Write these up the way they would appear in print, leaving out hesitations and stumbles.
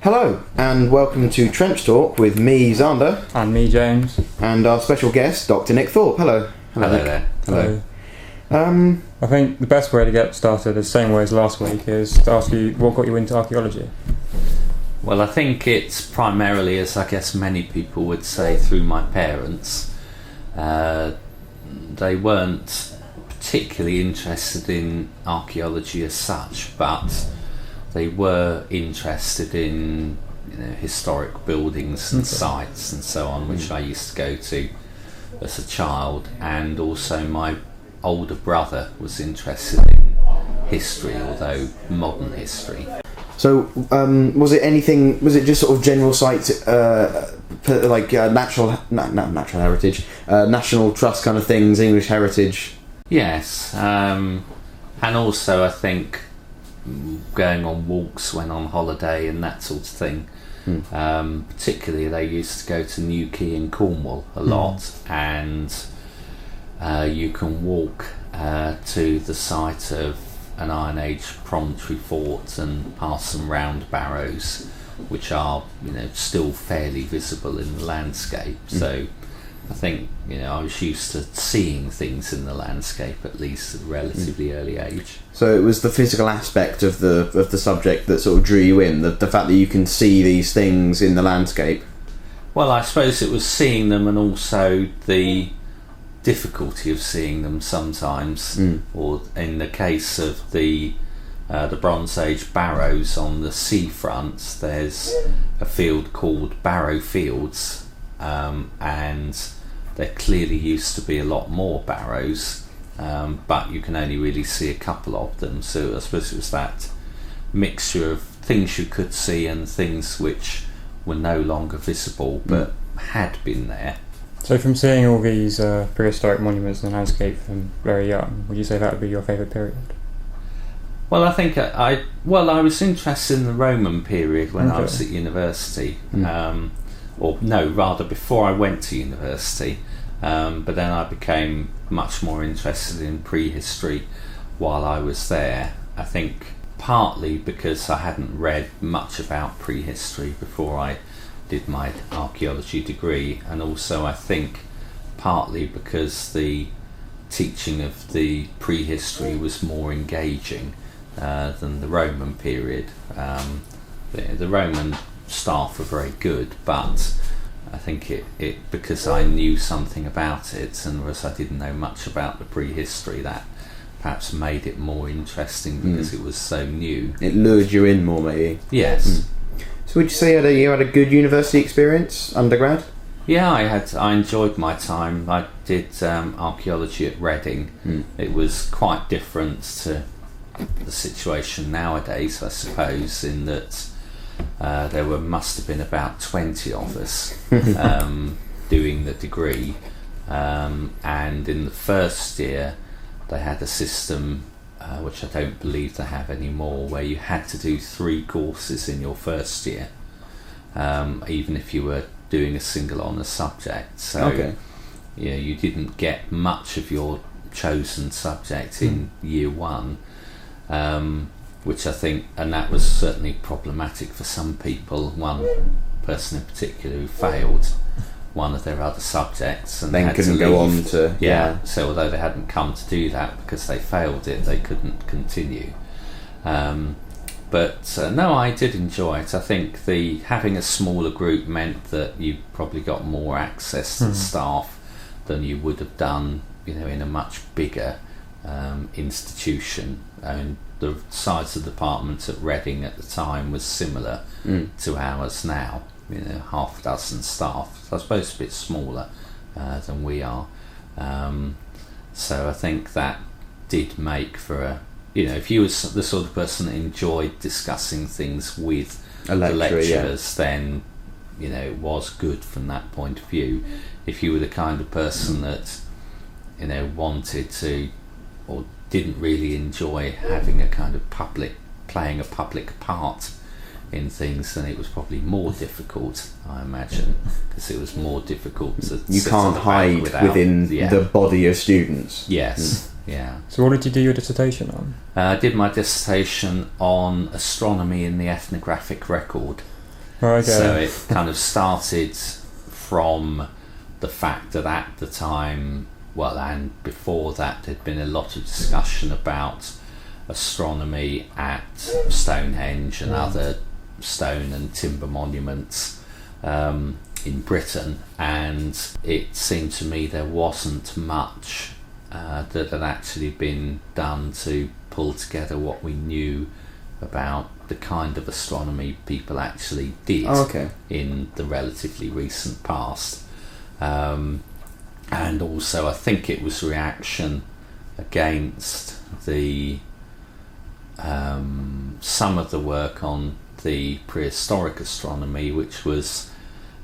Hello, and welcome to Trench Talk with me, Xander. And me, James. And our special guest, Dr Nick Thorpe. Hello. Hello there. Hello. I think the best way to get started, the same way as last week, is to ask you what got you into archaeology. Well, I think it's primarily, as I guess many people would say, through my parents. They weren't particularly interested in archaeology as such, but they were interested in historic buildings and sites and so on, which I used to go to as a child. And also my older brother was interested in history, although modern history. So, was it just sort of general sites, natural heritage, national trust kind of things, English heritage? Yes, and also I think going on walks when on holiday and that sort of thing. Particularly they used to go to Newquay in Cornwall a lot, and you can walk to the site of an Iron Age promontory fort and pass some round barrows, which are still fairly visible in the landscape. So I think I was used to seeing things in the landscape, at least at a relatively early age. So it was the physical aspect of the subject that sort of drew you in, the fact that you can see these things in the landscape. Well, I suppose it was seeing them, and also the difficulty of seeing them sometimes, or in the case of the Bronze Age barrows on the seafront, there's a field called Barrow Fields, and there clearly used to be a lot more barrows, but you can only really see a couple of them. So I suppose it was that mixture of things you could see and things which were no longer visible but had been there. So from seeing all these prehistoric monuments in the landscape from very young, would you say that would be your favourite period? Well, I think I was interested in the Roman period when I was at university. Before I went to university, but then I became much more interested in prehistory while I was there. I think partly because I hadn't read much about prehistory before I did my archaeology degree, and also I think partly because the teaching of the prehistory was more engaging than the Roman period. The Roman staff were very good, but I think it because I knew something about it, and whereas I didn't know much about the prehistory, that perhaps made it more interesting because it was so new. It lured you in more, maybe. Yes. So would you say you had a good university experience, undergrad? Yeah, I enjoyed my time. I did archaeology at Reading. It was quite different to the situation nowadays, I suppose, in that there must have been about 20 of us doing the degree, and in the first year they had a system which I don't believe they have anymore, where you had to do 3 courses in your first year, even if you were doing a single honours subject. So you didn't get much of your chosen subject in year 1, which I think, and that was certainly problematic for some people. One person in particular who failed one of their other subjects and then couldn't go on to so although they hadn't come to do that because they failed it, they couldn't continue. But I did enjoy it. I think having a smaller group meant that you probably got more access to staff than you would have done in a much bigger institution. The size of the department at Reading at the time was similar to ours now, half a dozen staff. So I suppose a bit smaller than we are. So I think that did make for if you were the sort of person that enjoyed discussing things with the lecturers, then it was good from that point of view. If you were the kind of person that wanted to, or didn't really enjoy having a kind of playing a public part in things, then it was probably more difficult, I imagine, because it was more difficult to you can't hide within the body of students. Yes. Yeah. So what did you do your dissertation on? I did my dissertation on astronomy in the ethnographic record. Okay. So it kind of started from the fact that at the time, well, and before that, there'd been a lot of discussion about astronomy at Stonehenge and other stone and timber monuments in Britain, and it seemed to me there wasn't much that had actually been done to pull together what we knew about the kind of astronomy people actually did in the relatively recent past. And also I think it was reaction against the some of the work on the prehistoric astronomy, which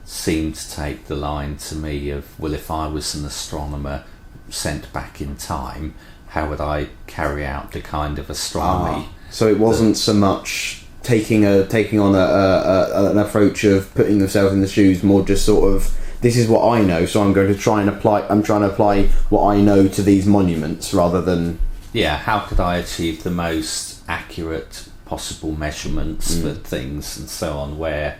seemed to take the line to me of, well, if I was an astronomer sent back in time, how would I carry out the kind of astronomy? So it wasn't so much taking on an approach of putting yourself in the shoes, more just sort of, this is what I know, so I'm going to try and apply. I'm trying to apply what I know to these monuments, rather than how could I achieve the most accurate possible measurements for things and so on, where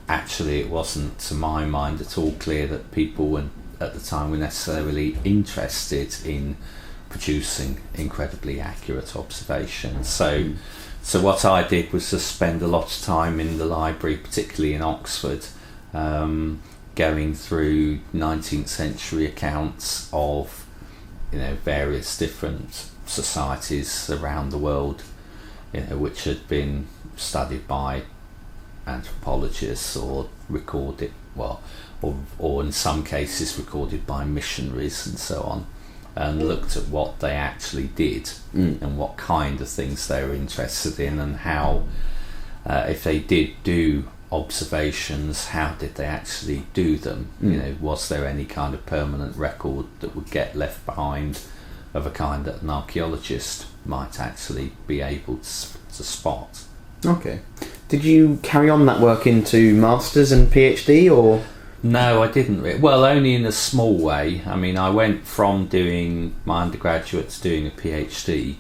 actually it wasn't, to my mind, at all clear that people at the time were necessarily interested in producing incredibly accurate observations. So what I did was to spend a lot of time in the library, particularly in Oxford, going through 19th century accounts of various different societies around the world, which had been studied by anthropologists or recorded, or in some cases recorded by missionaries and so on, and looked at what they actually did and what kind of things they were interested in, and how, if they did do observations, how did they actually do them? Was there any kind of permanent record that would get left behind of a kind that an archaeologist might actually be able to spot? Okay. Did you carry on that work into Masters and PhD, or? No, I didn't. Well, only in a small way. I mean, I went from doing my undergraduate to doing a PhD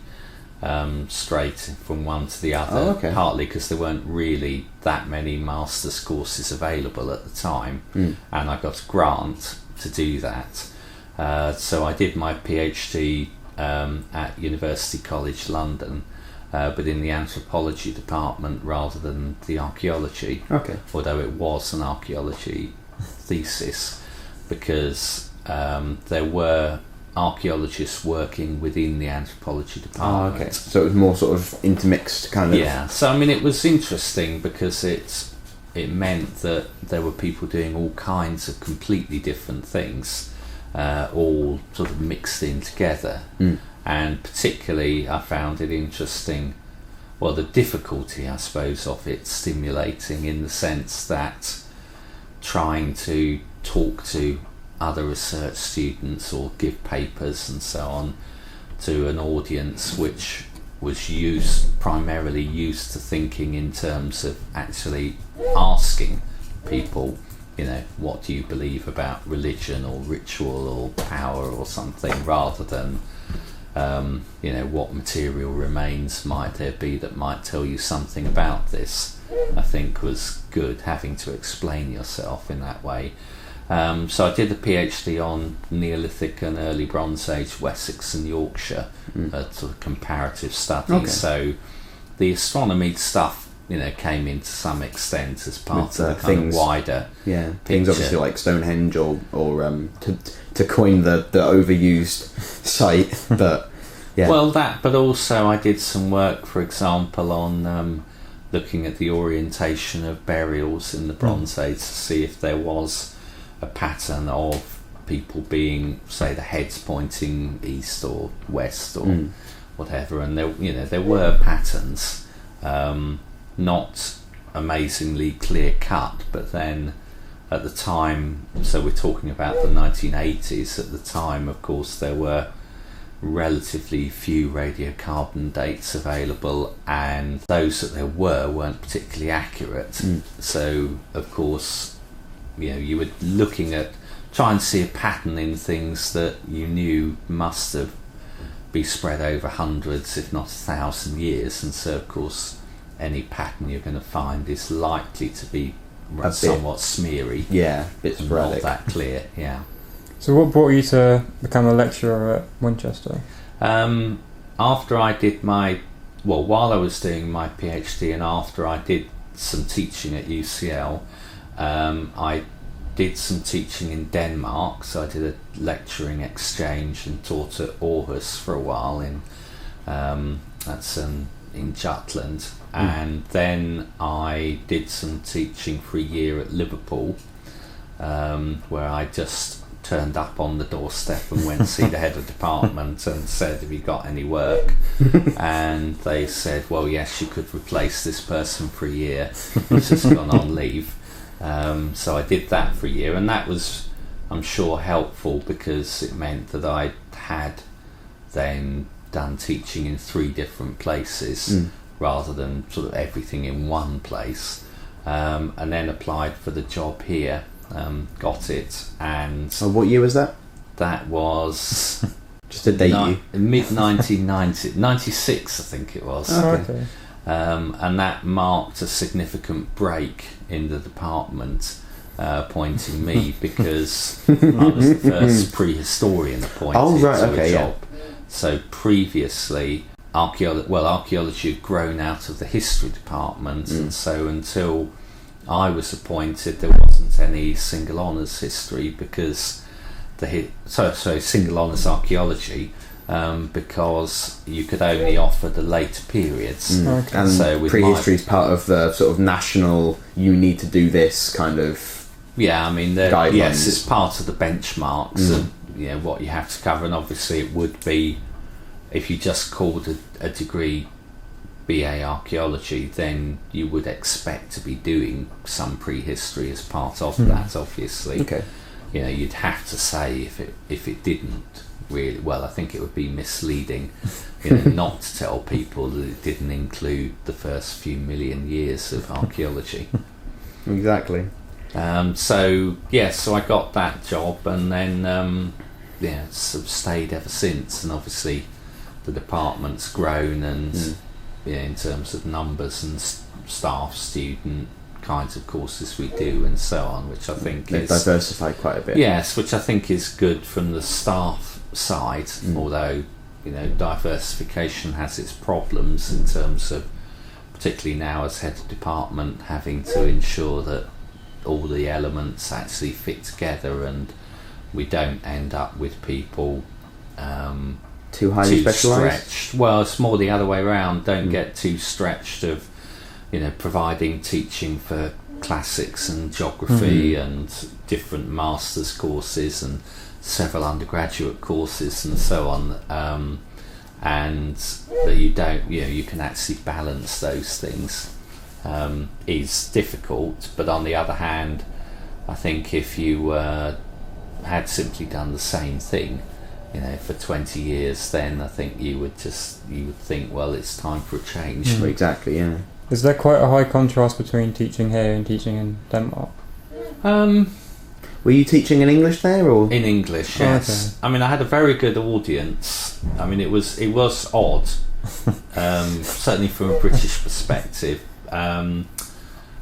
straight from one to the other, partly because there weren't really that many master's courses available at the time, and I got a grant to do that. So I did my PhD at University College London, but in the anthropology department rather than the archaeology, although it was an archaeology thesis, because there were archaeologists working within the anthropology department. So it was more sort of intermixed kind of. Yeah, so I mean it was interesting because it meant that there were people doing all kinds of completely different things, all sort of mixed in together. And particularly I found it interesting, well, the difficulty, I suppose, of it stimulating, in the sense that trying to talk to other research students or give papers and so on to an audience which was primarily used to thinking in terms of actually asking people, what do you believe about religion or ritual or power or something, rather than what material remains might there be that might tell you something about this, I think was good, having to explain yourself in that way. So I did the PhD on Neolithic and early Bronze Age Wessex and Yorkshire, a sort of comparative study. So the astronomy stuff, came in to some extent as part of the kind of wider things picture. Obviously like Stonehenge or to coin the overused site, but well, that, but also I did some work, for example, on looking at the orientation of burials in the Bronze Age to see if there was a pattern of people being, say, the heads pointing east or west or whatever, and there were patterns, not amazingly clear cut, but then at the time, so we're talking about the 1980s, at the time, of course, there were relatively few radiocarbon dates available, and those that there weren't particularly accurate. So, of course, you were looking at trying to see a pattern in things that you knew must have be spread over hundreds, if not 1,000 years, and so, of course, any pattern you're going to find is likely to be somewhat smeary. Yeah, a bit sporadic. Not that clear, yeah. So what brought you to become a lecturer at Winchester? After I did while I was doing my PhD and after I did some teaching at UCL, I did some teaching in Denmark, so I did a lecturing exchange and taught at Aarhus for a while in Jutland, and then I did some teaching for a year at Liverpool, where I just turned up on the doorstep and went to see the head of department and said, have you got any work? And they said, well, yes, you could replace this person for a year who's just gone on leave. So I did that for a year, and that was, I'm sure, helpful because it meant that I had then done teaching in 3 different places rather than sort of everything in one place, and then applied for the job here. Got it, and what year was that? That was just to date you. Mid 1990, 96 I think it was. Okay. And that marked a significant break in the department, appointing me because I was the first prehistorian appointed to a job. So previously, archaeology had grown out of the history department, and so until I was appointed, there wasn't any single honours history because single honours archaeology, because you could only offer the later periods. Okay. And so prehistory is part of the sort of national, you need to do this kind of guidelines. Yes, it's part of the benchmarks and what you have to cover, and obviously it would be, if you just called a degree BA Archaeology, then you would expect to be doing some prehistory as part of that, obviously. Okay. You'd have to say if it didn't really, well, I think it would be misleading not to tell people that it didn't include the first few million years of archaeology. Exactly. So I got that job, and then sort of stayed ever since, and obviously the department's grown, and in terms of numbers and staff, student kinds of courses we do and so on, which I think is diversified quite a bit. Yes, which I think is good from the staff side, although diversification has its problems in terms of, particularly now as head of department, having to ensure that all the elements actually fit together and we don't end up with people too highly specialised. Stretched. Well, it's more the other way around. Don't get too stretched of providing teaching for classics and geography and different master's courses and several undergraduate courses and so on, and that you don't, you can actually balance those things, is difficult. But on the other hand, I think if you had simply done the same thing for 20 years, then I think you would think, well, it's time for a change. Exactly, yeah. Is there quite a high contrast between teaching here and teaching in Denmark? Were you teaching in English there, or? In English, yes. Okay. I had a very good audience. It was odd, certainly from a British perspective. I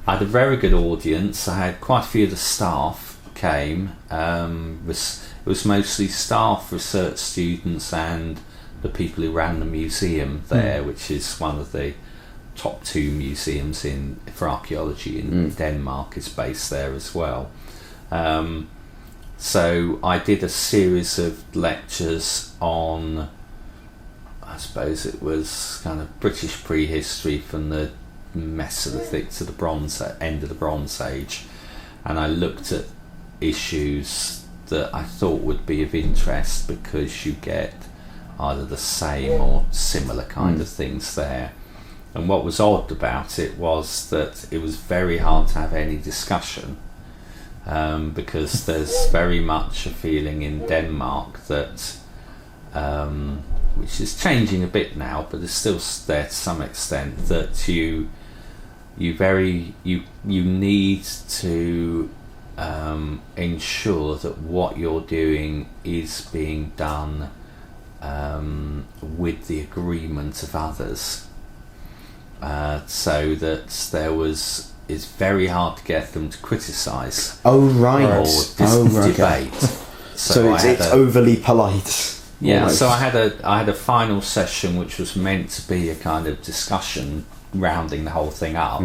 had a very good audience. I had quite a few of the staff came. It was mostly staff, research students, and the people who ran the museum there, which is one of the top 2 museums for archaeology in Denmark, is based there as well. So I did a series of lectures on, I suppose it was kind of British prehistory from the Mesolithic to the end of the Bronze Age, and I looked at issues that I thought would be of interest because you get either the same or similar kind of things there. And what was odd about it was that it was very hard to have any discussion, because there's very much a feeling in Denmark that, which is changing a bit now, but it's still there to some extent, that you need to ensure that what you're doing is being done with the agreement of others. So that there was it's very hard to get them to criticise. Oh right. Or okay. debate. So it's overly polite. Yeah. Almost. So I had a final session which was meant to be a kind of discussion rounding the whole thing up,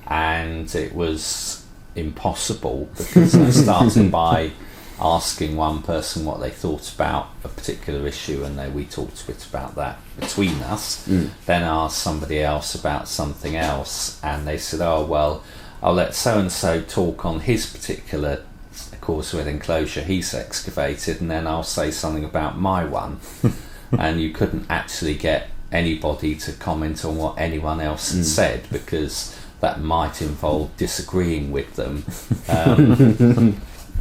and it was impossible because I started by asking one person what they thought about a particular issue, and we talked a bit about that between us. Then asked somebody else about something else, and they said, oh well, I'll let so and so talk on his particular causeway enclosure he's excavated, and then I'll say something about my one. And you couldn't actually get anybody to comment on what anyone else had said, because that might involve disagreeing with them.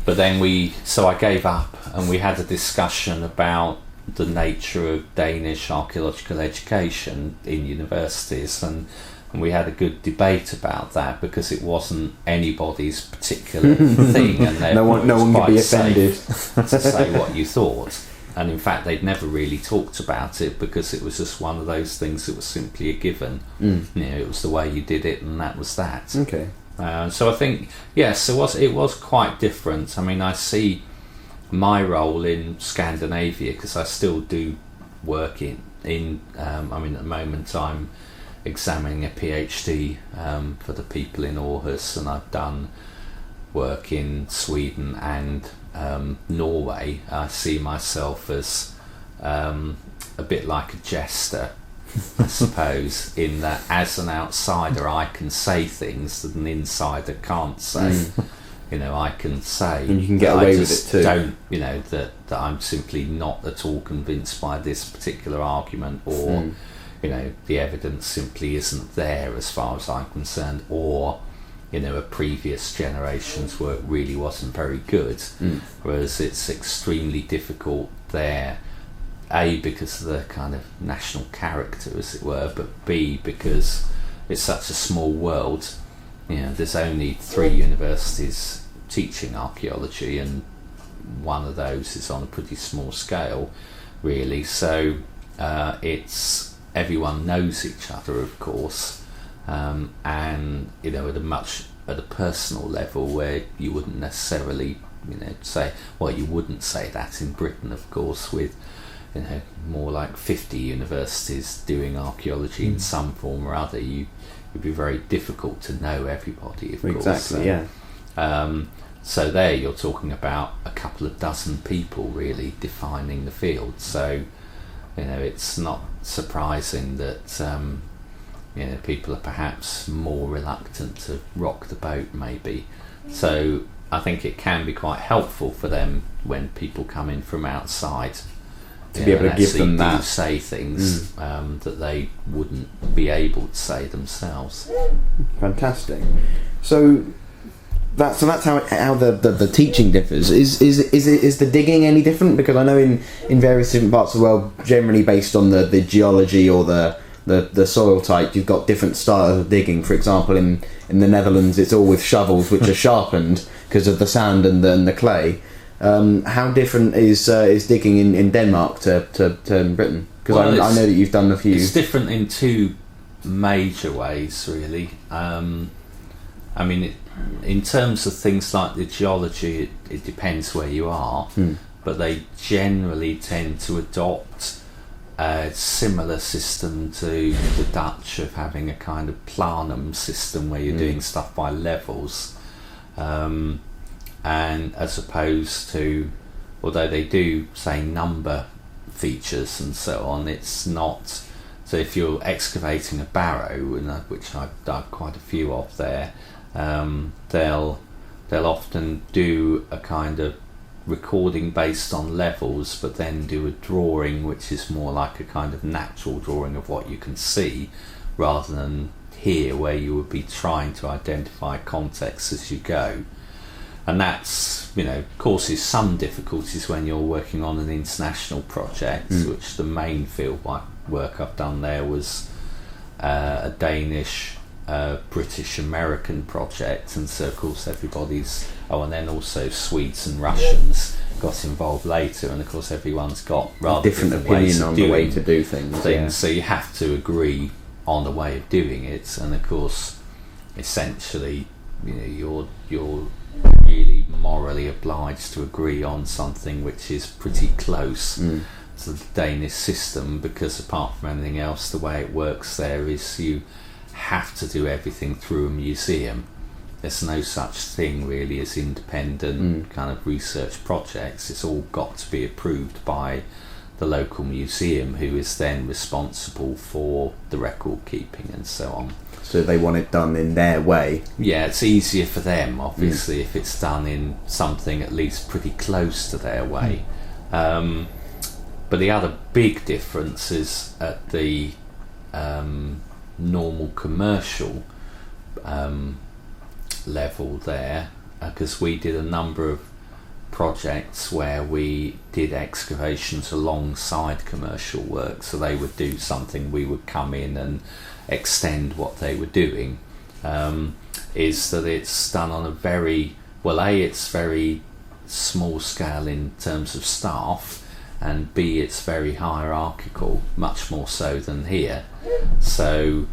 But then I gave up, and we had a discussion about the nature of Danish archaeological education in universities, and we had a good debate about that, because it wasn't anybody's particular thing, and no one could be offended to say what you thought. And in fact, they'd never really talked about it, because it was just one of those things that was simply a given. It was the way you did it, and that was that. Okay. So I think, yes, it was quite different. I mean, I see my role in Scandinavia, because I still do work I mean, at the moment I'm examining a PhD for the people in Aarhus, and I've done work in Sweden and Norway. I see myself as a bit like a jester, I suppose, in that as an outsider I can say things that an insider can't say. I can say, and you can get away with it too. Don't that I'm simply not at all convinced by this particular argument, or the evidence simply isn't there as far as I'm concerned, or a previous generation's work really wasn't very good. Whereas it's extremely difficult there, A, because of the kind of national character, as it were, but B, because it's such a small world. There's only 3 universities teaching archaeology, and one of those is on a pretty small scale, really. So it's everyone knows each other, of course, and at a personal level, where you wouldn't necessarily say, well, you wouldn't say that in Britain, of course, with more like 50 universities doing archaeology in some form or other. It'd be very difficult to know everybody, of course. Exactly, yeah. So there you're talking about a couple of dozen people really defining the field. So it's not surprising that people are perhaps more reluctant to rock the boat, maybe. So I think it can be quite helpful for them when people come in from outside to be able to give them that, say things that they wouldn't be able to say themselves. Fantastic. So that's how the teaching differs. Is the digging any different? Because I know in various different parts of the world, generally based on the geology or the soil type, you've got different styles of digging. For example, in the Netherlands, it's all with shovels which are sharpened because of the sand and the clay. How different is digging in Denmark to Britain? Because I know that you've done a few. It's different in 2 major ways, really. I mean, in terms of things like the geology, it depends where you are, but they generally tend to adopt a similar system to the Dutch, of having a kind of planum system where you're doing stuff by levels, and as opposed to, although they do say number features and so on, it's not. So if you're excavating a barrow, which I've done quite a few of there, they'll often do a kind of recording based on levels, but then do a drawing which is more like a kind of natural drawing of what you can see, rather than here where you would be trying to identify context as you go. And that's causes some difficulties when you're working on an international project, which the main field work I've done there was a Danish British American project, and so of course everybody's and then also Swedes and Russians got involved later, and of course everyone's got rather different opinion on the way to do things. So you have to agree on the way of doing it, and of course essentially, you're really morally obliged to agree on something which is pretty close to the Danish system, because apart from anything else, the way it works there is you have to do everything through a museum. There's no such thing really as independent kind of research projects. It's all got to be approved by the local museum, who is then responsible for the record keeping and so on. So they want it done in their way. Yeah, it's easier for them, obviously, if it's done in something at least pretty close to their way. But the other big difference is at the normal commercial level there, because we did a number of projects where we did excavations alongside commercial work. So they would do something, we would come in and extend what they were doing. Is that it's done on a very, it's very small scale in terms of staff, and B, it's very hierarchical, much more so than here. So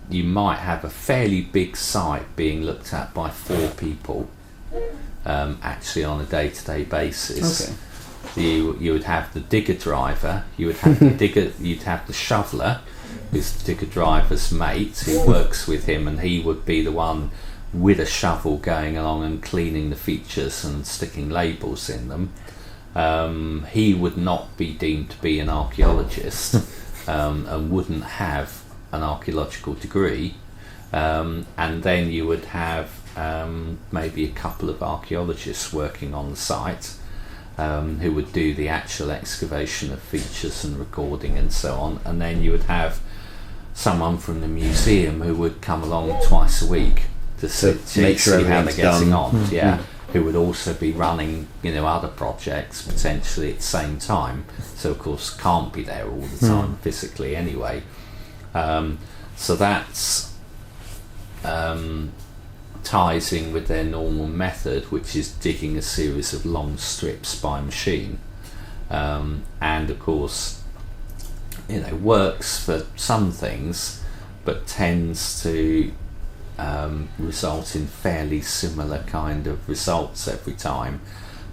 you might have a fairly big site being looked at by 4 people actually on a day-to-day basis. Okay. You would have the digger driver, you would have the digger, you'd have the shoveler, who's the digger driver's mate, who works with him, and he would be the one with a shovel going along and cleaning the features and sticking labels in them. He would not be deemed to be an archaeologist and wouldn't have an archaeological degree, and then you would have maybe a couple of archaeologists working on the site who would do the actual excavation of features and recording and so on, and then you would have someone from the museum who would come along twice a week to make sure see how they're getting on. Who would also be running other projects potentially at the same time, so of course can't be there all the time physically anyway. So that's ties in with their normal method, which is digging a series of long strips by machine, and of course works for some things, but tends to result in fairly similar kind of results every time.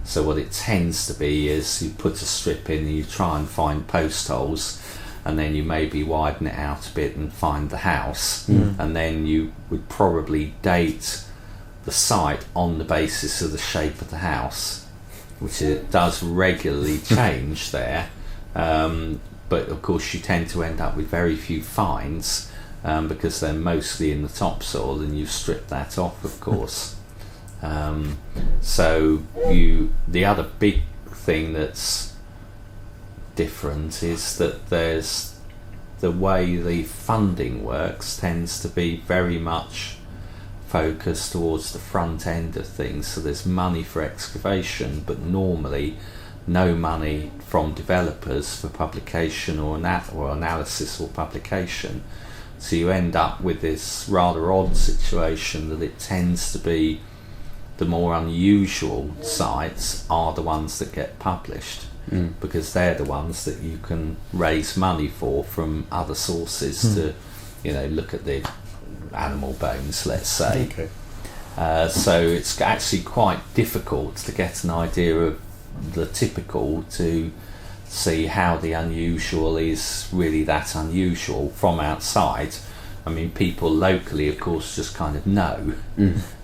So what it tends to be is you put a strip in and you try and find post holes, and then you maybe widen it out a bit and find the house, and then you would probably date the site on the basis of the shape of the house, which it does regularly change there, but of course you tend to end up with very few finds because they're mostly in the topsoil, and you strip that off, of course. So the other big thing that's different is that there's the way the funding works tends to be very much focused towards the front end of things. So there's money for excavation, but normally no money from developers for publication or analysis or publication. So you end up with this rather odd situation that it tends to be the more unusual sites are the ones that get published, because they're the ones that you can raise money for from other sources to look at the animal bones, let's say. Okay. So it's actually quite difficult to get an idea of the typical to see how the unusual is really that unusual from outside. I mean, people locally, of course, just kind of know.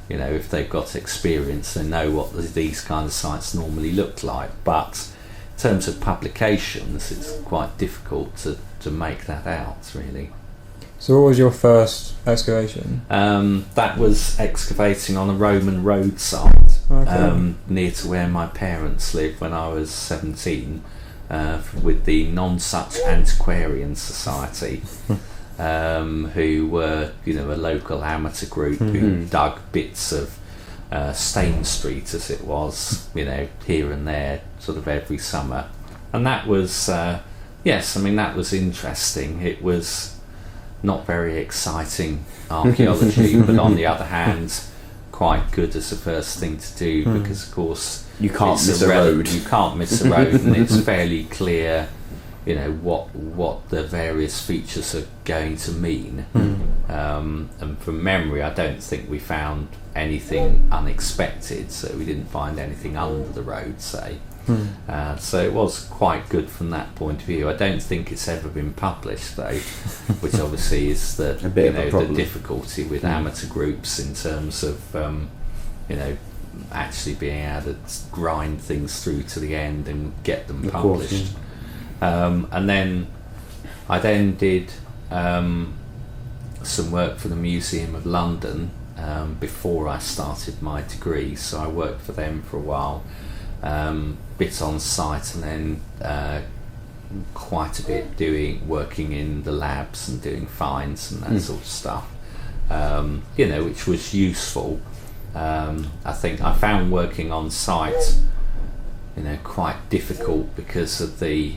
If they've got experience, they know what these kind of sites normally look like. But in terms of publications, it's quite difficult to make that out, really. So what was your first excavation? That was excavating on a Roman road site, near to where my parents lived when I was 17, with the Non-Such Antiquarian Society, who were a local amateur group who dug bits of Stane Street, as it was, here and there, sort of every summer. And that was that was interesting. It was not very exciting archaeology, but on the other hand quite good as a first thing to do, because of course you can't miss a road. You can't miss a road, and it's fairly clear what the various features are going to mean. And from memory, I don't think we found anything unexpected, so we didn't find anything under the road, say. So it was quite good from that point of view. I don't think it's ever been published, though, which obviously is the the difficulty with amateur groups in terms of actually being able to grind things through to the end and get them published. And then I did some work for the Museum of London before I started my degree, so I worked for them for a while, bit on site, and then quite a bit working in the labs and doing finds and that sort of stuff, which was useful. I think I found working on site quite difficult because of the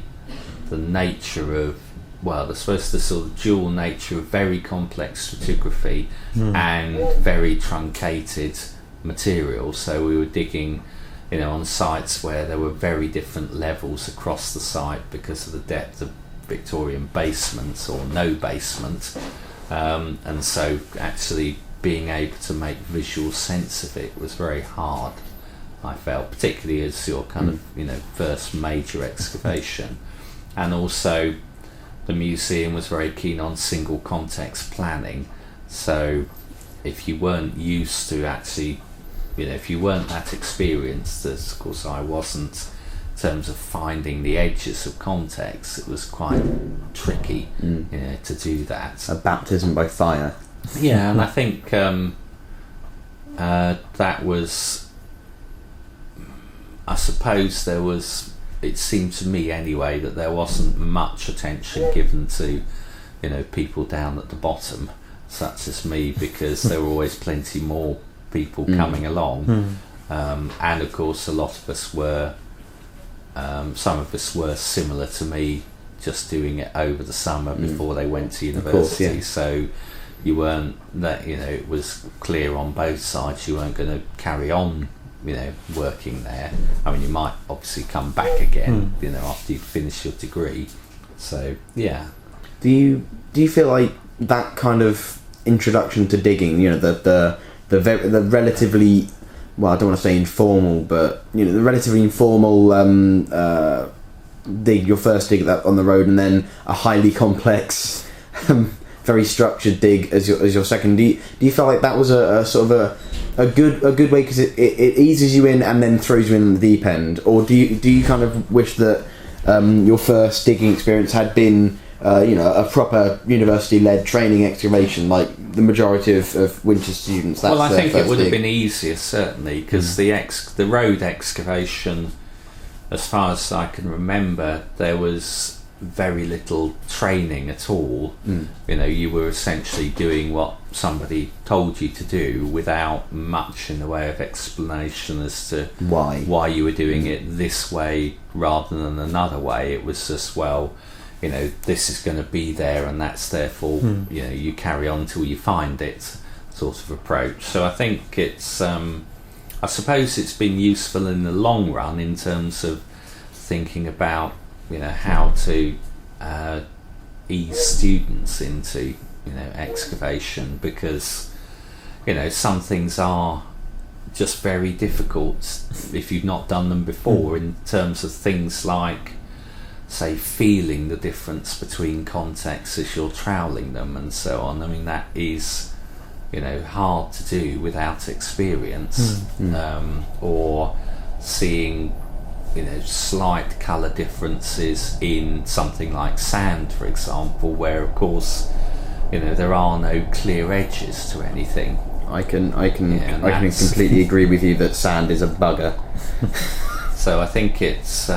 nature of, I suppose the sort of dual nature of very complex stratigraphy and very truncated material. So we were digging on sites where there were very different levels across the site because of the depth of Victorian basements or no basement, and so actually being able to make visual sense of it was very hard, I felt, particularly as your kind of first major excavation. And also the museum was very keen on single context planning, so if you weren't used to actually if you weren't that experienced, as of course I wasn't, in terms of finding the edges of context, it was quite tricky to do that. A baptism by fire. Yeah, and I think that was, I suppose there was, it seemed to me anyway, that there wasn't much attention given to people down at the bottom, such as me, because there were always plenty more people coming along, and of course a lot of us were, some of us were similar to me, just doing it over the summer before they went to university. Course, so you weren't that, it was clear on both sides you weren't going to carry on working there. I mean, you might obviously come back again after you finish your degree. So yeah. Do you feel like that kind of introduction to digging, the relatively, I don't want to say informal, but the relatively informal dig, your first dig on the road, and then a highly complex, very structured dig as your second. Do you feel like that was a sort of a good way, because it eases you in and then throws you in the deep end, or do you kind of wish that your first digging experience had been a proper university-led training excavation, like the majority of Winchester students? Well, I think it would have been easier, certainly, because the road excavation, as far as I can remember, there was very little training at all. You were essentially doing what somebody told you to do without much in the way of explanation as to why you were doing it this way rather than another way. It was just, this is going to be there and that's therefore you carry on till you find it sort of approach. So I think it's I suppose it's been useful in the long run in terms of thinking about how to ease students into excavation, because some things are just very difficult if you've not done them before, in terms of things like, say, feeling the difference between contexts as you're troweling them and so on. I mean, that is hard to do without experience, or seeing slight colour differences in something like sand, for example, where of course there are no clear edges to anything. I can completely agree with you that sand is a bugger. So I think it's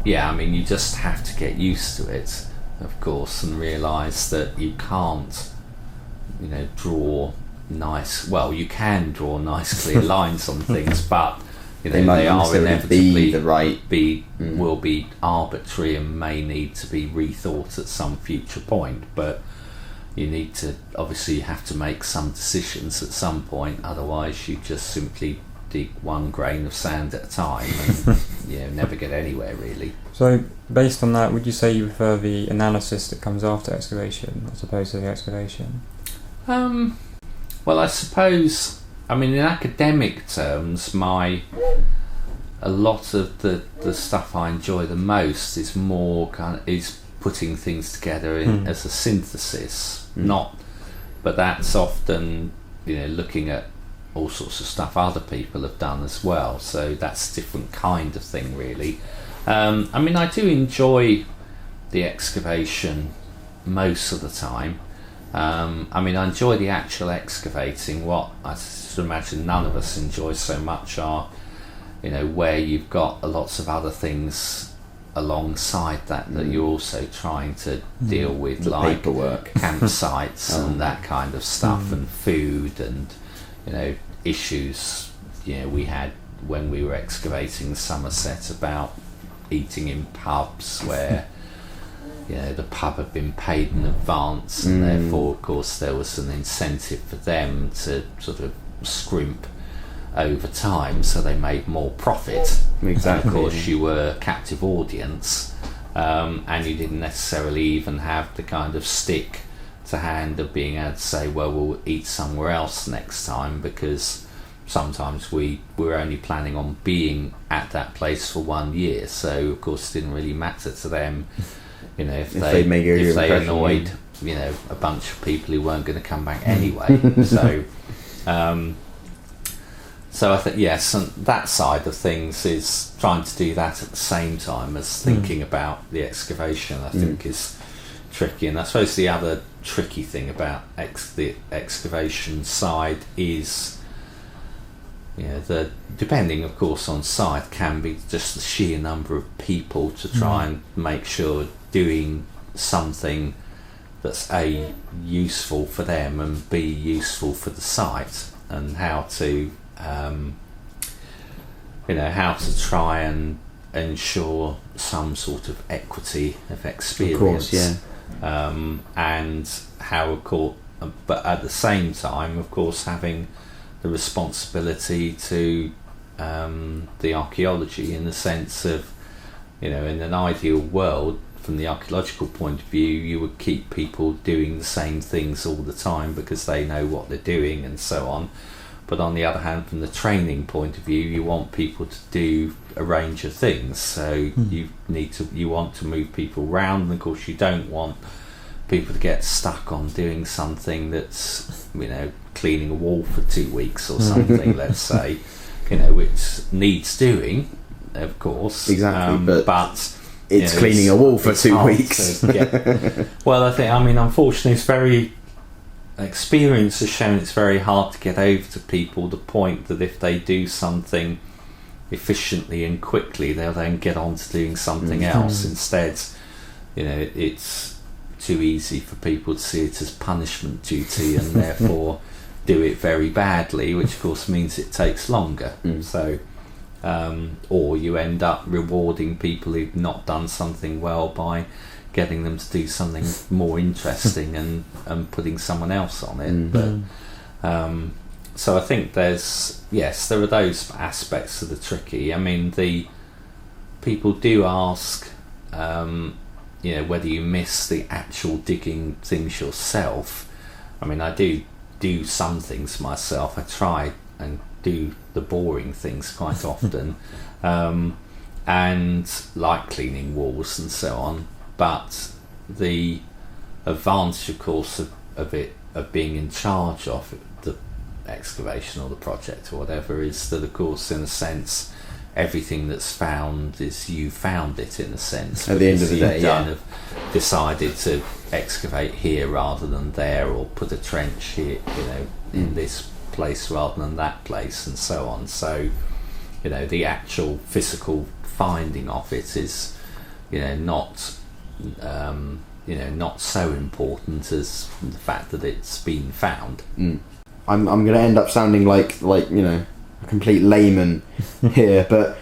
you just have to get used to it, of course, and realise that you can't draw nice, you can draw nice clear lines on things, but they are inevitably will be arbitrary and may need to be rethought at some future point. But you need to, obviously you have to make some decisions at some point, otherwise you just simply dig one grain of sand at a time and never get anywhere really. So, based on that, would you say you prefer the analysis that comes after excavation as opposed to the excavation? Well, I suppose, in academic terms, a lot of the stuff I enjoy the most is more is putting things together as a synthesis, but that's often looking at all sorts of stuff other people have done as well. So that's a different kind of thing, really. I do enjoy the excavation most of the time. I enjoy the actual excavating. What I should imagine none of us enjoy so much are, where you've got lots of other things alongside that you're also trying to deal with, like paperwork, campsites and that kind of stuff, and food and issues we had when we were excavating Somerset about eating in pubs where the pub had been paid in advance, and therefore of course there was an incentive for them to sort of scrimp over time so they made more profit. Exactly. Of course you were a captive audience, and you didn't necessarily even have the kind of stick to hand of being able to say, well, we'll eat somewhere else next time, because sometimes we were only planning on being at that place for 1 year, so of course it didn't really matter to them if they annoyed a bunch of people who weren't going to come back anyway. So I think, yes, and that side of things is trying to do that at the same time as thinking about the excavation, I think is tricky. And I suppose the other tricky thing about the excavation side is, depending of course on site, can be just the sheer number of people to try and make sure doing something that's A, useful for them, and B, useful for the site, and how to try and ensure some sort of equity of experience. Of course, and how, of course, but at the same time, of course, having the responsibility to the archaeology, in the sense of, in an ideal world, from the archaeological point of view, you would keep people doing the same things all the time because they know what they're doing and so on. But on the other hand, from the training point of view, you want people to do a range of things. So you want to move people around, and of course you don't want people to get stuck on doing something that's, cleaning a wall for 2 weeks or something, let's say, which needs doing, of course. Exactly, but it's cleaning it's a wall for 2 weeks. Well, I think, unfortunately, experience has shown it's very hard to get over to people the point that if they do something efficiently and quickly, they'll then get on to doing something else. Instead, it's too easy for people to see it as punishment duty and therefore do it very badly, which of course means it takes longer. So or you end up rewarding people who've not done something well by getting them to do something more interesting and putting someone else on it. But so I think there are those aspects that are tricky. The people do ask whether you miss the actual digging things yourself. I do some things myself. I try and do the boring things quite often, and like cleaning walls and so on. But the advantage, of course, of being in charge of the excavation or the project or whatever is that, of course, in a sense, everything that's found is you found it, in a sense. At the end of the day, have decided to excavate here rather than there, or put a trench here, in this place rather than that place, and so on. So, the actual physical finding of it is, not so important as the fact that it's been found. I'm going to end up sounding like a complete layman here, but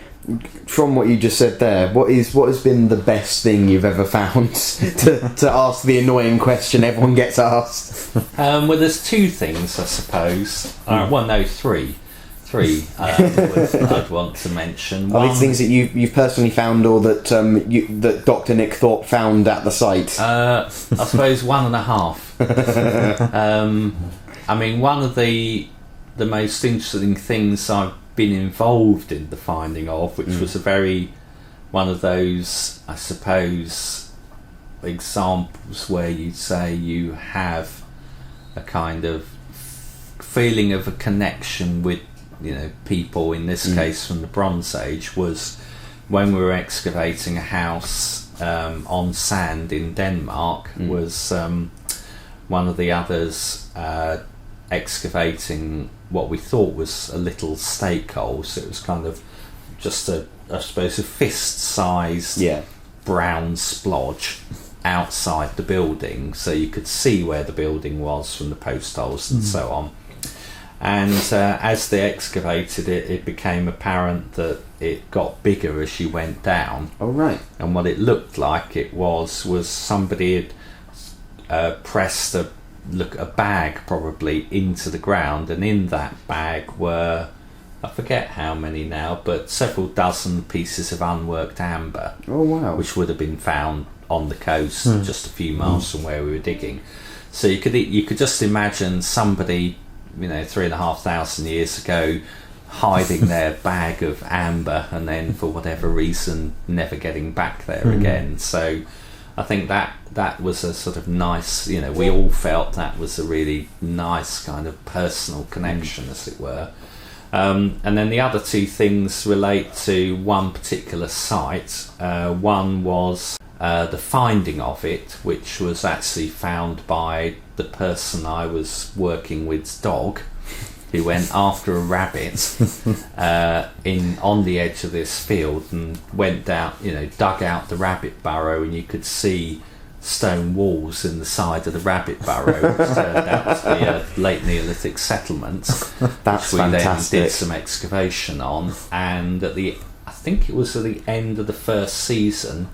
from what you just said there, what has been the best thing you've ever found to ask the annoying question everyone gets asked? Well, there's two things, I suppose. Well, no, three. three I'd want to mention. Are these things that you've personally found, or that that Dr Nick Thorpe found at the site? I suppose 1.5. I mean, one of the most interesting things I've been involved in the finding of, which was one of those, I suppose, examples where you'd say you have a kind of feeling of a connection with, people, in this case from the Bronze Age, was when we were excavating a house on sand in Denmark. Was one of the others excavating what we thought was a little stake hole. So it was kind of just I suppose a fist-sized brown splodge outside the building, so you could see where the building was from the post holes and so on. And as they excavated it, it became apparent that it got bigger as you went down. Oh, right. And what it looked like it was somebody had pressed a bag probably into the ground, and in that bag were, I forget how many now, but several dozen pieces of unworked amber. Oh, wow. Which would have been found on the coast just a few miles from where we were digging. So you could just imagine somebody, 3,500 years ago, hiding their bag of amber, and then for whatever reason never getting back there again. So I think that was a sort of nice, we all felt that was a really nice kind of personal connection, as it were. And then the other two things relate to one particular site. One was the finding of it, which was actually found by the person I was working with's dog, who went after a rabbit on the edge of this field, and went down, dug out the rabbit burrow, and you could see stone walls in the side of the rabbit burrow, which turned out to be a late Neolithic settlement. That's which we fantastic. then did some excavation on, and I think it was at the end of the first season,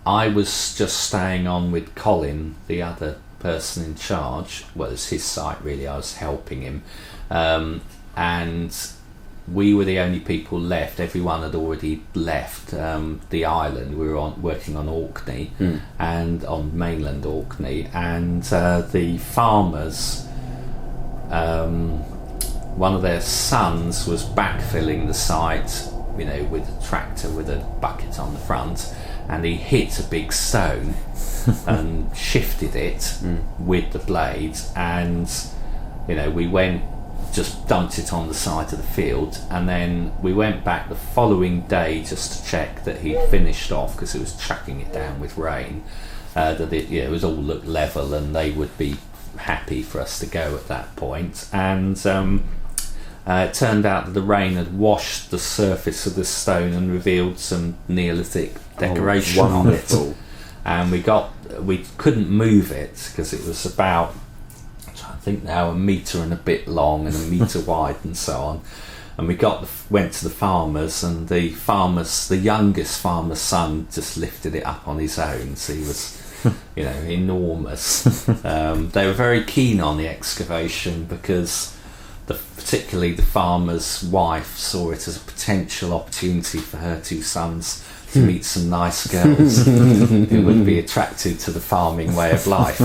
I was just staying on with Colin, the other person in charge. Well, it was his site really, I was helping him, and we were the only people left. Everyone had already left the island. We were working on Orkney and on mainland Orkney, and the farmers, one of their sons was backfilling the site, with a tractor with a bucket on the front, and he hit a big stone and shifted it with the blades, and we went, just dumped it on the side of the field, and then we went back the following day just to check that he'd finished off, because it was chucking it down with rain, that it was all looked level and they would be happy for us to go at that point. And it turned out that the rain had washed the surface of the stone and revealed some Neolithic decoration on it, and we couldn't move it because it was about, I think now, 1 metre and a bit long and 1 metre wide and so on. And we went to the farmers, and the youngest farmer's son just lifted it up on his own, so he was enormous. They were very keen on the excavation because particularly the farmer's wife saw it as a potential opportunity for her two sons to meet some nice girls who would be attracted to the farming way of life.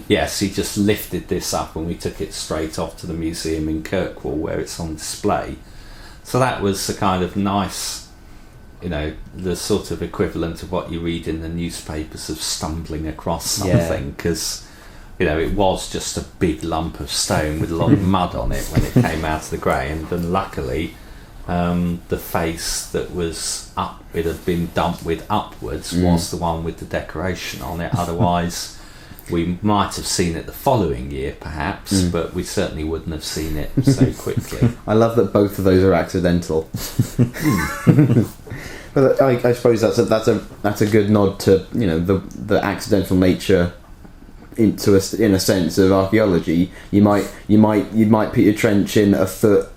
Yes, he just lifted this up, and we took it straight off to the museum in Kirkwall where it's on display. So that was a kind of nice, the sort of equivalent of what you read in the newspapers of stumbling across something, because it was just a big lump of stone with a lot of mud on it when it came out of the ground, and luckily the face that was up, it had been dumped with upwards, was the one with the decoration on it. Otherwise we might have seen it the following year perhaps, but we certainly wouldn't have seen it so quickly. I love that both of those are accidental. But I suppose that's a good nod to the accidental nature in a sense of archaeology. You might put your trench in a foot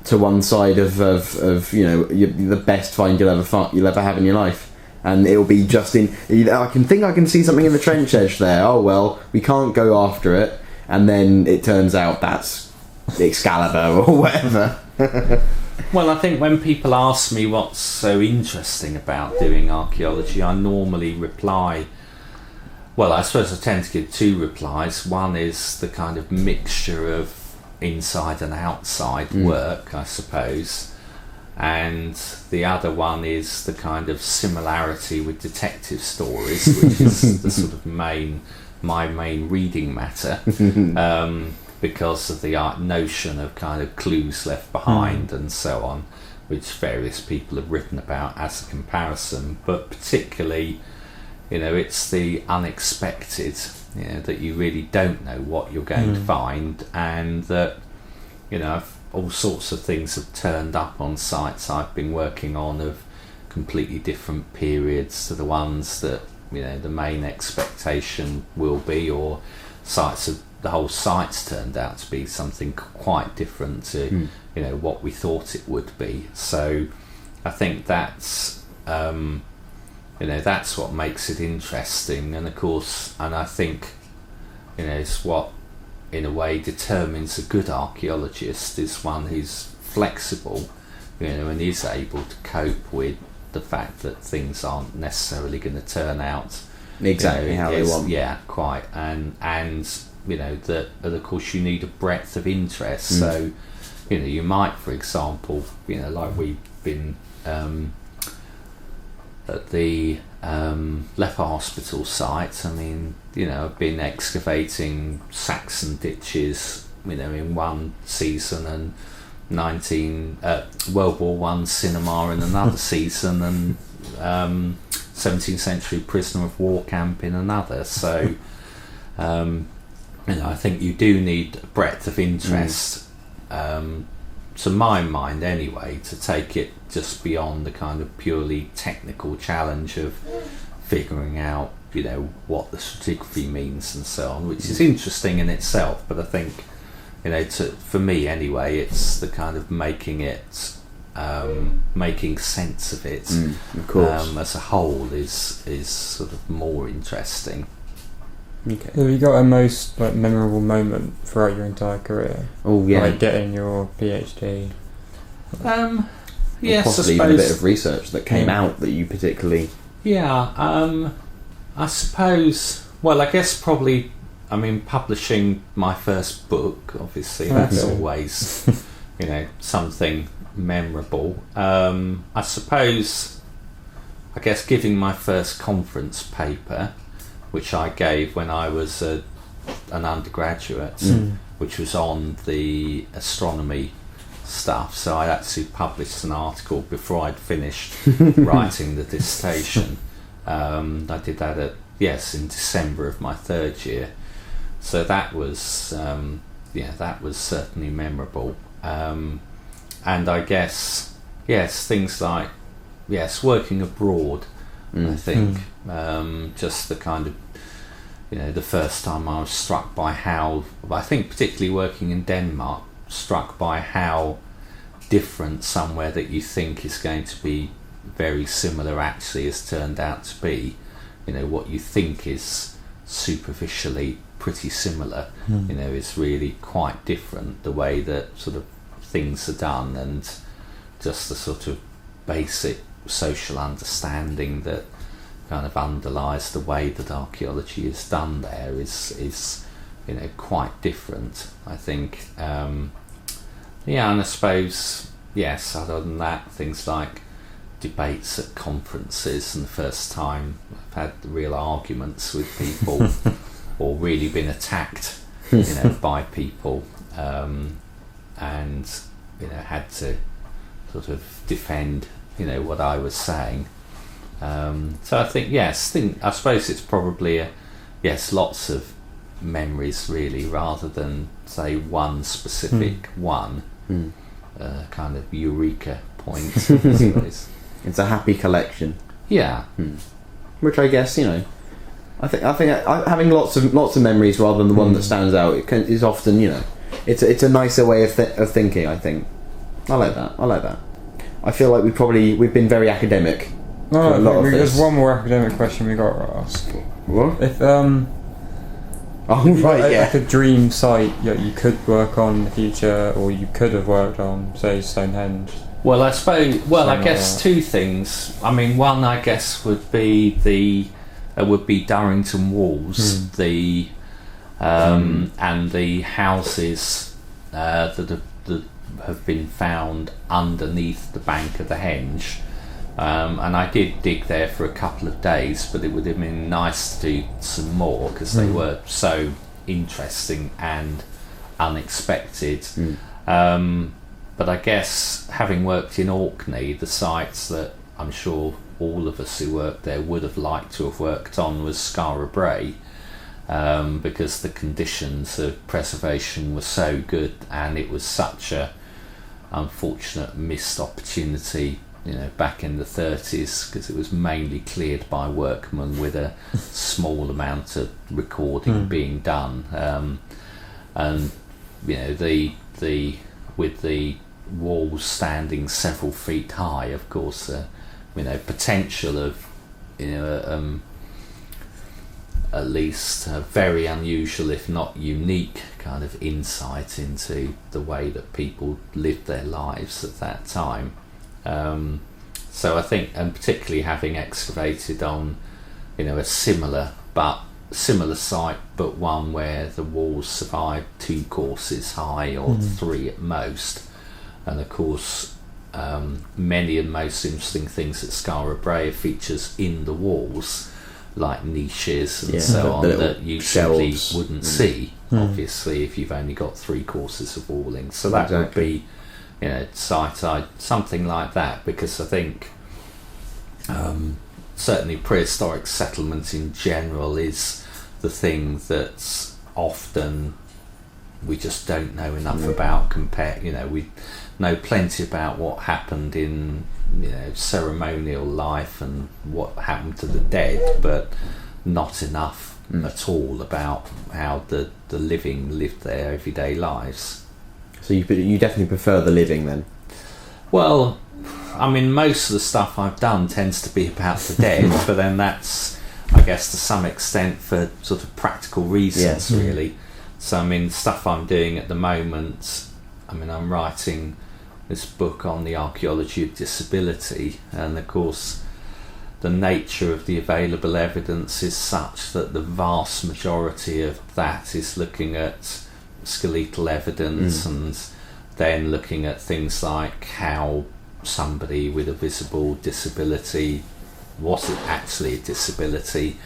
to one side of the best find you'll ever have in your life, and it'll be just in. I can see something in the trench edge there. Oh well, we can't go after it. and then it turns out that's Excalibur or whatever. Well, I think when people ask me what's so interesting about doing archaeology, I normally reply, well, I suppose I tend to give two replies. One is the kind of mixture of inside and outside work, I suppose, and the other one is the kind of similarity with detective stories, which is the sort of my main reading matter. Because of the notion of kind of clues left behind and so on, which various people have written about as a comparison, but particularly, it's the unexpected, that you really don't know what you're going to find, and that, all sorts of things have turned up on sites I've been working on of completely different periods to the ones that, the main expectation will be, or sites of the whole site's turned out to be something quite different to what we thought it would be. So I think that's that's what makes it interesting, and of course, and I think it's what in a way determines a good archaeologist is one who's flexible, and is able to cope with the fact that things aren't necessarily going to turn out exactly how they want. Yeah, quite, and that of course you need a breadth of interest. So you might, for example, like we've been at the Leper Hospital site. I mean, I've been excavating Saxon ditches, in one season, and World War One cinema in another season, and 17th century prisoner of war camp in another. So I think you do need a breadth of interest, to my mind anyway, to take it just beyond the kind of purely technical challenge of figuring out, what the stratigraphy means and so on, which is interesting in itself. But I think, for me anyway, it's the kind of making sense of it, of course, as a whole is sort of more interesting. Okay. Have you got a most memorable moment throughout your entire career? Oh yeah, like getting your PhD. Yes, possibly even a bit of research that came out that you particularly. Yeah, I suppose. Well, I guess probably. I mean, publishing my first book, obviously, that's always, something memorable. I suppose. I guess giving my first conference paper, which I gave when I was an undergraduate, which was on the astronomy stuff. So I actually published an article before I'd finished writing the dissertation. I did that in December of my third year. So that was that was certainly memorable. And I guess things like working abroad. I think just the kind of the first time I was struck by how, I think particularly working in Denmark, struck by how different somewhere that you think is going to be very similar actually has turned out to be. What you think is superficially pretty similar, is really quite different. The way that sort of things are done, and just the sort of basic social understanding that kind of underlies the way that archaeology is done there is quite different, I think. And I suppose other than that, things like debates at conferences, and the first time I've had real arguments with people or really been attacked by people, and had to sort of defend what I was saying. So I think I suppose it's probably lots of memories really, rather than say one specific one kind of eureka point. I suppose. It's a happy collection. Yeah. Which I guess I think having lots of memories rather than the one that stands out is often it's a nicer way of thinking. I think I like that. I feel like we've been very academic. No, there's one more academic question we got to ask. What? If Oh right, yeah. Like a dream site that you could work on in the future, or you could have worked on, say Stonehenge. Well, I suppose. Well, I guess two things. I mean, one I guess would be Darrington Walls, the and the houses that have been found underneath the bank of the Henge. And I did dig there for a couple of days, but it would have been nice to do some more because they were so interesting and unexpected. But I guess having worked in Orkney, the sites that I'm sure all of us who worked there would have liked to have worked on was Skara Brae, because the conditions of preservation were so good, and it was such a unfortunate missed opportunity, back in the 30s, because it was mainly cleared by workmen with a small amount of recording being done, and the with the walls standing several feet high, of course, potential of at least a very unusual, if not unique, kind of insight into the way that people lived their lives at that time. So I think, and particularly having excavated on, a similar site, but one where the walls survived 2 courses high or 3 at most, and of course many and most interesting things at Skara Brae features in the walls, like niches and so on, that you simply wouldn't see, obviously, if you've only got 3 courses of walling. So that would be, something like that, because I think certainly prehistoric settlement in general is the thing that's often we just don't know enough about. We know plenty about what happened in ceremonial life and what happened to the dead, but not enough at all about how the living lived their everyday lives. So you definitely prefer the living then? Well, I mean, most of the stuff I've done tends to be about the dead, but then that's, I guess, to some extent for sort of practical reasons, really. So, I mean, stuff I'm doing at the moment, I'm writing this book on the archaeology of disability, and of course the nature of the available evidence is such that the vast majority of that is looking at skeletal evidence and then looking at things like how somebody with a visible disability, was it actually a disability,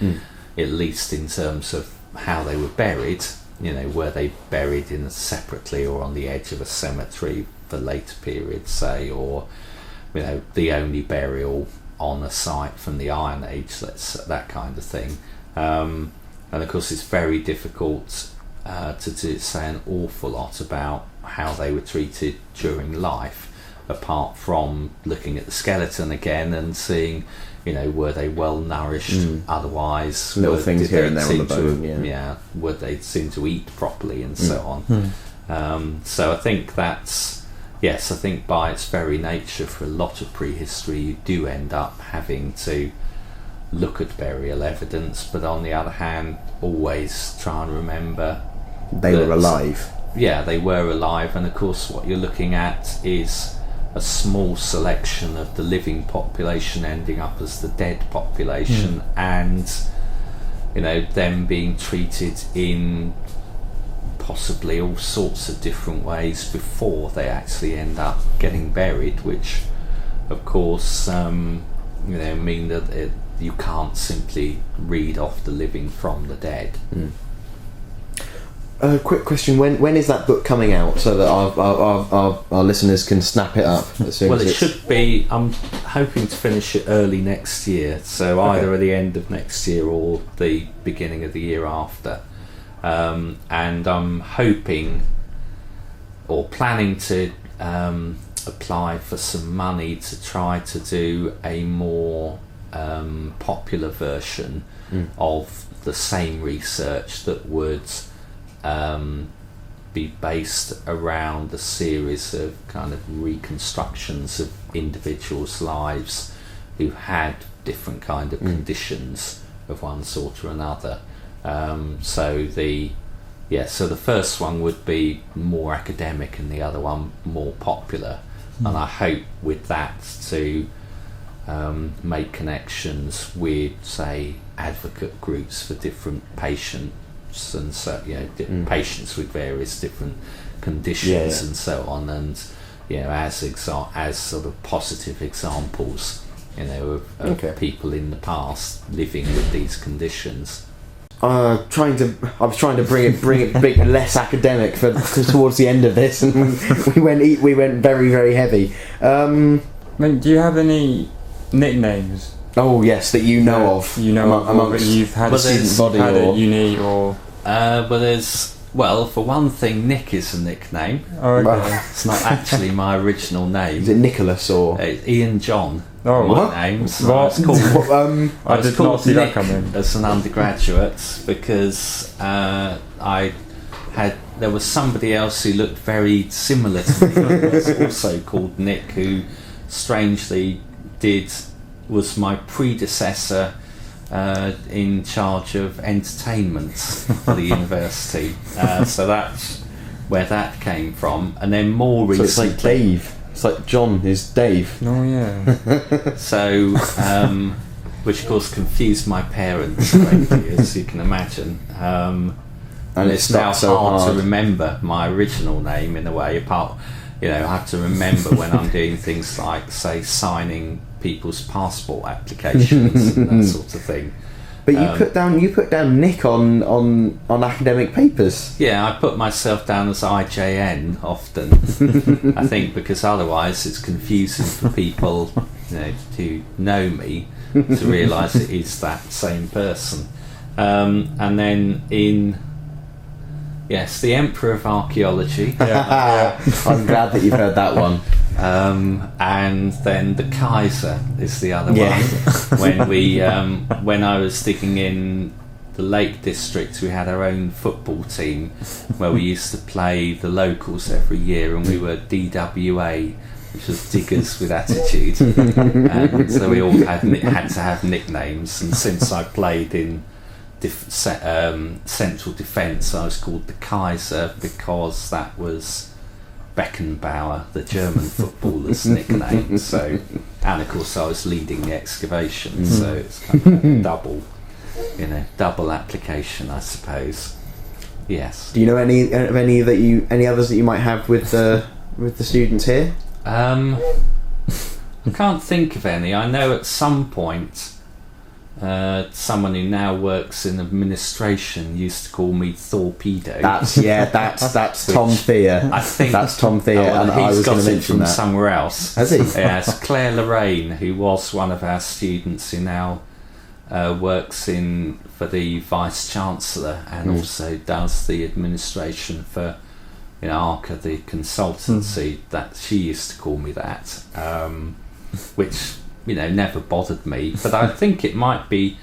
at least in terms of how they were buried, were they buried separately or on the edge of a cemetery for later periods, say, or the only burial on a site from the Iron Age, that kind of thing. And of course it's very difficult to say an awful lot about how they were treated during life, apart from looking at the skeleton again and seeing, were they well nourished otherwise, little things here and there on the bone, would they seem to eat properly and so on. So I think that's, I think by its very nature, for a lot of prehistory you do end up having to look at burial evidence, but on the other hand always try and remember they were alive. Yeah, they were alive, and of course what you're looking at is a small selection of the living population ending up as the dead population, and them being treated in possibly all sorts of different ways before they actually end up getting buried, which of course mean that you can't simply read off the living from the dead. Quick question: when is that book coming out, so that our listeners can snap it up as soon well, as it should be. I'm hoping to finish it early next year, so either at the end of next year or the beginning of the year after. And I'm hoping or planning to apply for some money to try to do a more popular version of the same research that would be based around a series of kind of reconstructions of individuals' lives who had different kind of conditions of one sort or another, So the first one would be more academic and the other one more popular, and I hope with that to make connections with, say, advocate groups for different patients, and so patients with various different conditions and so on, and as sort of positive examples, of people in the past living with these conditions. I was trying to bring it big, less academic for towards the end of this, and we went very, very heavy. Do you have any nicknames? Oh yes, that you know of. Amongst you've had a student body at uni or. Well, for one thing, Nick is a nickname. Oh, okay. It's not actually my original name. Is it Nicholas or Ian John? Oh, my name's. What? I did not see that coming. As an undergraduate, because there was somebody else who looked very similar to me, who was also called Nick, who strangely was my predecessor in charge of entertainment for the university. So that's where that came from. And then more recently... So it's like Dave. It's like John is Dave. Oh, yeah. So, which of course confused my parents greatly, as you can imagine. And it's now so hard to remember my original name in a way, I have to remember when I'm doing things like, say, signing people's passport applications and that sort of thing. But you put down Nick on academic papers. Yeah, I put myself down as IJN often. I think because otherwise it's confusing for people who know me to realise it is that same person. And then the Emperor of Archaeology. Yeah. I'm glad that you've heard that one. And then the Kaiser is the other one. When I was digging in the Lake District, we had our own football team where we used to play the locals every year, and we were DWA, which was Diggers with Attitude. And so we all had to have nicknames, and since I played in central defence, I was called the Kaiser because that was Beckenbauer, the German footballer's nickname. So, and of course I was leading the excavation, so it's kind of a double application, I suppose. Yes. Do you know any others that you might have with the students here? I can't think of any. I know at some point someone who now works in administration used to call me Thorpedo. That's Tom Thea. I think that's Tom Thea, and I was going to mention that. Somewhere else. Has he? Yes, Claire Lorraine, who was one of our students, who now works for the Vice Chancellor and also does the administration for Arca, the consultancy. That she used to call me that, which never bothered me, but I think it might be,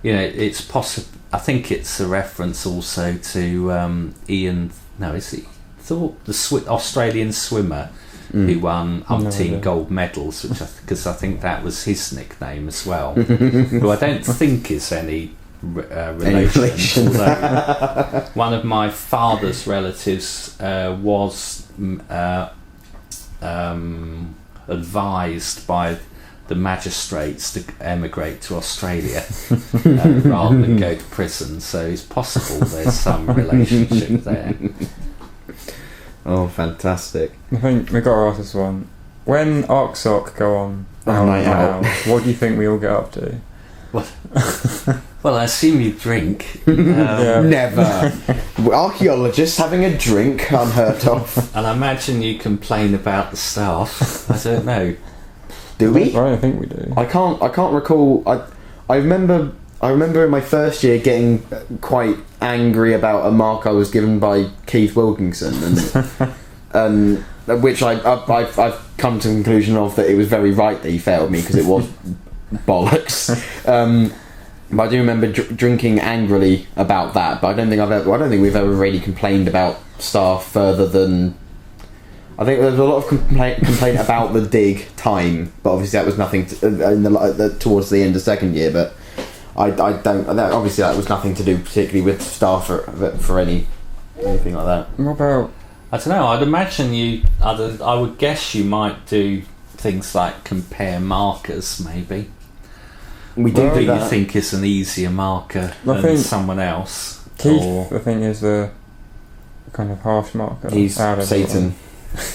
it's possible. I think it's a reference also to Ian. No, is he Thorpe, the Australian swimmer who won umpteen gold medals? Because I think that was his nickname as well. Who I don't think is any relation. Although one of my father's relatives was advised by the magistrates to emigrate to Australia rather than go to prison, so it's possible there's some relationship there. Oh, fantastic. I think we got to ask this one. When ArcSoc go on night out, what do you think we all get up to? Well, I assume you drink. Never. Archaeologists having a drink, unheard of. And I imagine you complain about the staff. I don't know. Do we? I don't think we do. I can't recall. I remember in my first year getting quite angry about a mark I was given by Keith Wilkinson, and which I've come to the conclusion of that it was very right that he failed me because it was bollocks. But I do remember drinking angrily about that. But I don't think we've ever really complained about staff further than. I think there was a lot of complaint about the dig time, but obviously that was nothing towards the end of second year. But I don't. Obviously, that was nothing to do particularly with staff for anything like that. What about? I don't know. I'd imagine I would guess you might do things like compare markers, maybe. We do Who that. you think is an easier marker I than think someone else? Keith, I think, is the kind of harsh marker. He's out of Satan.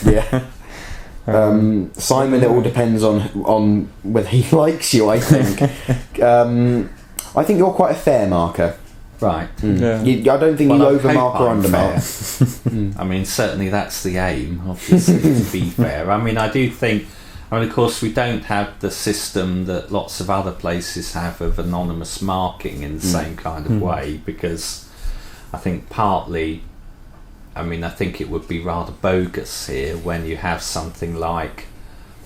everyone. Yeah. Simon, it all depends on whether he likes you. I think. I think you're quite a fair marker. Right. Yeah. I don't think Well, you I overmark hope or I'm undermark. I mean, certainly that's the aim, obviously, to be fair. I mean, I do think. I mean, of course, we don't have the system that lots of other places have of anonymous marking in the same kind of way, because I think partly, I mean, I think it would be rather bogus here when you have something like,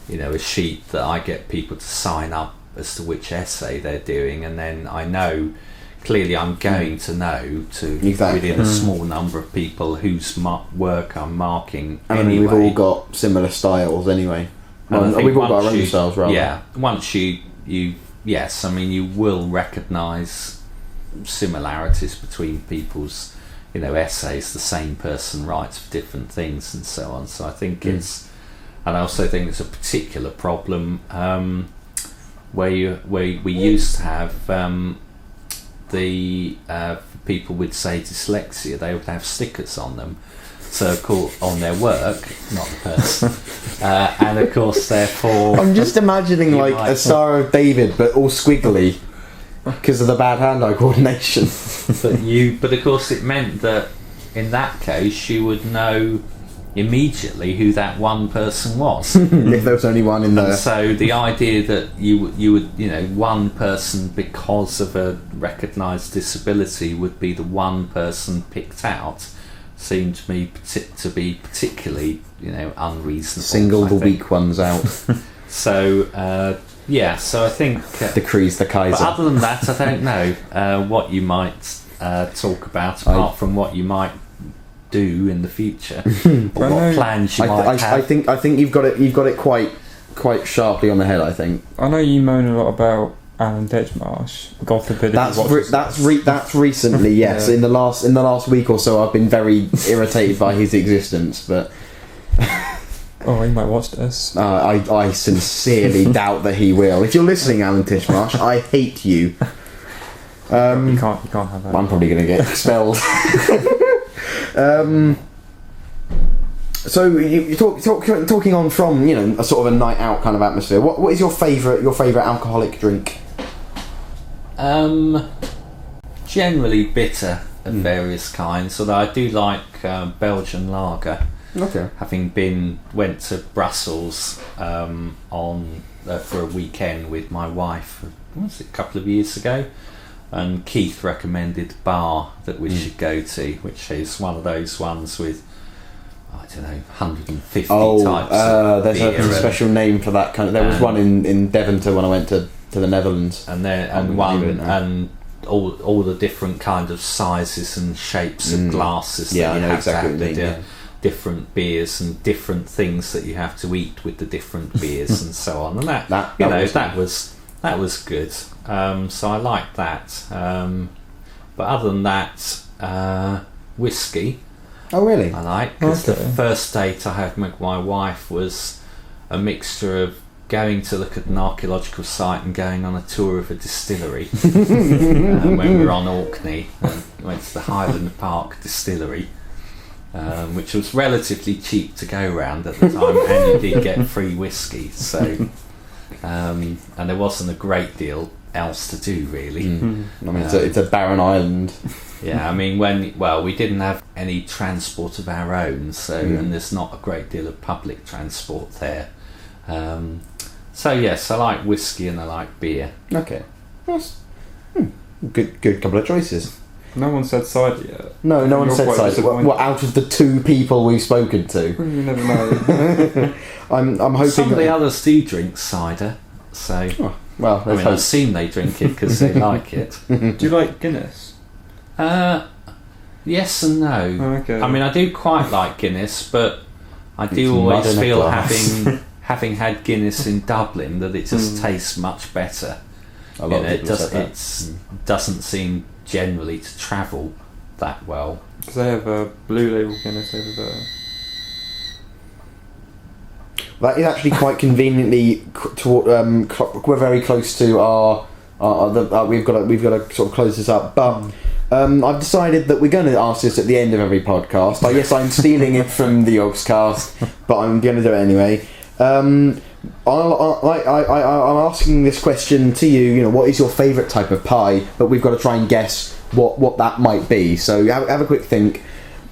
a sheet that I get people to sign up as to which essay they're doing, and then I know, clearly I'm going to know within a small number of people whose work I'm marking I mean, anyway. we've all got similar styles anyway. We've all got our own styles, rather. Yeah, once yes, I mean, you will recognise similarities between people's, essays. The same person writes for different things and so on. So I think it's, and I also think it's a particular problem where we used to have people with, say, dyslexia. They would have stickers on them. So, on their work, not the person, and of course, therefore, I'm just imagining like a Star of David, but all squiggly because of the bad hand-eye coordination. but of course, it meant that in that case, you would know immediately who that one person was. If there was only one in there. And so the idea that you would one person because of a recognised disability would be the one person picked out seemed to me to be particularly unreasonable. Single the weak ones out. So so I think decrees the Kaiser. But other than that, I don't know what you might talk about apart from what you might do in the future or what plans you might have. I think you've got it quite sharply on the head. I think. I know you moan a lot about Alan Ditchmarsh. God forbid. That's recently, yes. Yeah. In the last week or so, I've been very irritated by his existence. But oh, he might watch this. I sincerely doubt that he will. If you're listening, Alan Titchmarsh, I hate you. You can't have that. I'm probably going to get expelled. So you're talking on from a sort of a night out kind of atmosphere. What is your favourite alcoholic drink? Generally bitter of various kinds, although I do like Belgian lager. Okay. Having went to Brussels for a weekend with my wife, a couple of years ago, and Keith recommended a bar that we should go to, which is one of those ones with 150 types of there's beer. a special name for that kind of. There was one in Devonshire when I went to the Netherlands, and all the different kind of sizes and shapes of glasses. Yeah, that I you know have exactly to what you mean, different beers and different things that you have to eat with the different beers and so on. And that was good. So I liked that. But other than that, whiskey. Oh really? I like, because the first date I had with my wife was a mixture of going to look at an archaeological site and going on a tour of a distillery. When we were on Orkney, we went to the Highland Park distillery, which was relatively cheap to go round at the time, and you did get free whiskey. So, and there wasn't a great deal else to do really. I mean, it's a barren island. Yeah, I mean, we didn't have any transport of our own, so and there's not a great deal of public transport there. So yes, I like whiskey and I like beer. Okay, that's good couple of choices. No one said cider yet. No one said cider. What out of the two people we've spoken to? You never know. I'm hoping some of the others do drink cider, so well, I mean, I assume they drink it because they like it. Do you like Guinness? Yes and no. Oh, okay. I mean, I do quite like Guinness, but I do always feel having had Guinness in Dublin that it just tastes much better. A lot of it people have said that. doesn't seem generally to travel that well. Because they have a blue label Guinness over there. That is actually quite conveniently we're very close to our we've got to sort of close this up, but I've decided that we're going to ask this at the end of every podcast. I guess I'm stealing it from the Yogscast, but I'm going to do it anyway. I'm asking this question to you. You know, what is your favourite type of pie? But we've got to try and guess what that might be. So have a quick think.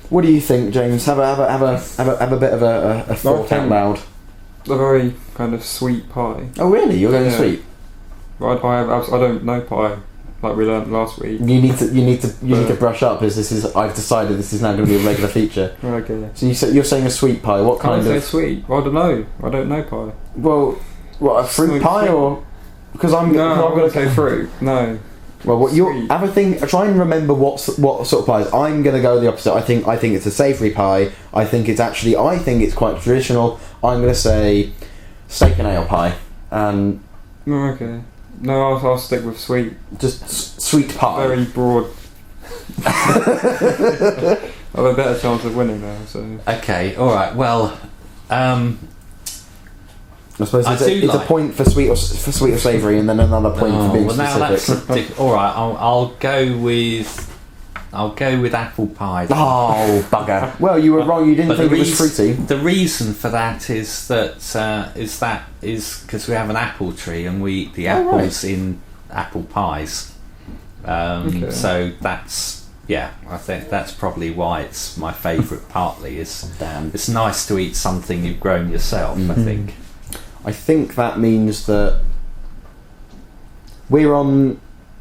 What do you think, James? Have a bit of a thought out loud. A very kind of sweet pie. Oh really? You're going sweet? I don't know pie like we learnt last week. You need to brush up, as I've decided this is now going to be a regular feature. Okay. So you're saying a sweet pie? What kind of? I say sweet? Well, I don't know. I don't know pie. Well, what, a fruit pie or? Because I'm going to say fruit. No. Well, what you have a thing? Try and remember what sort of pies. I'm going to go the opposite. I think it's a savoury pie. I think it's quite traditional. I'm going to say steak and ale pie. Okay. No, I'll stick with sweet. Just sweet pie. Very broad. I have a better chance of winning now. So. Okay. All right. Well. I suppose it's a point for sweet or savoury, and then another point for being specific. All right, I'll go with apple pie. Oh bugger! Well, you were wrong. You didn't think it was fruity. The reason for that is because we have an apple tree and we eat the apples in apple pies. So that's I think that's probably why it's my favourite. Partly is it's nice to eat something you've grown yourself. I think. I think that means that you're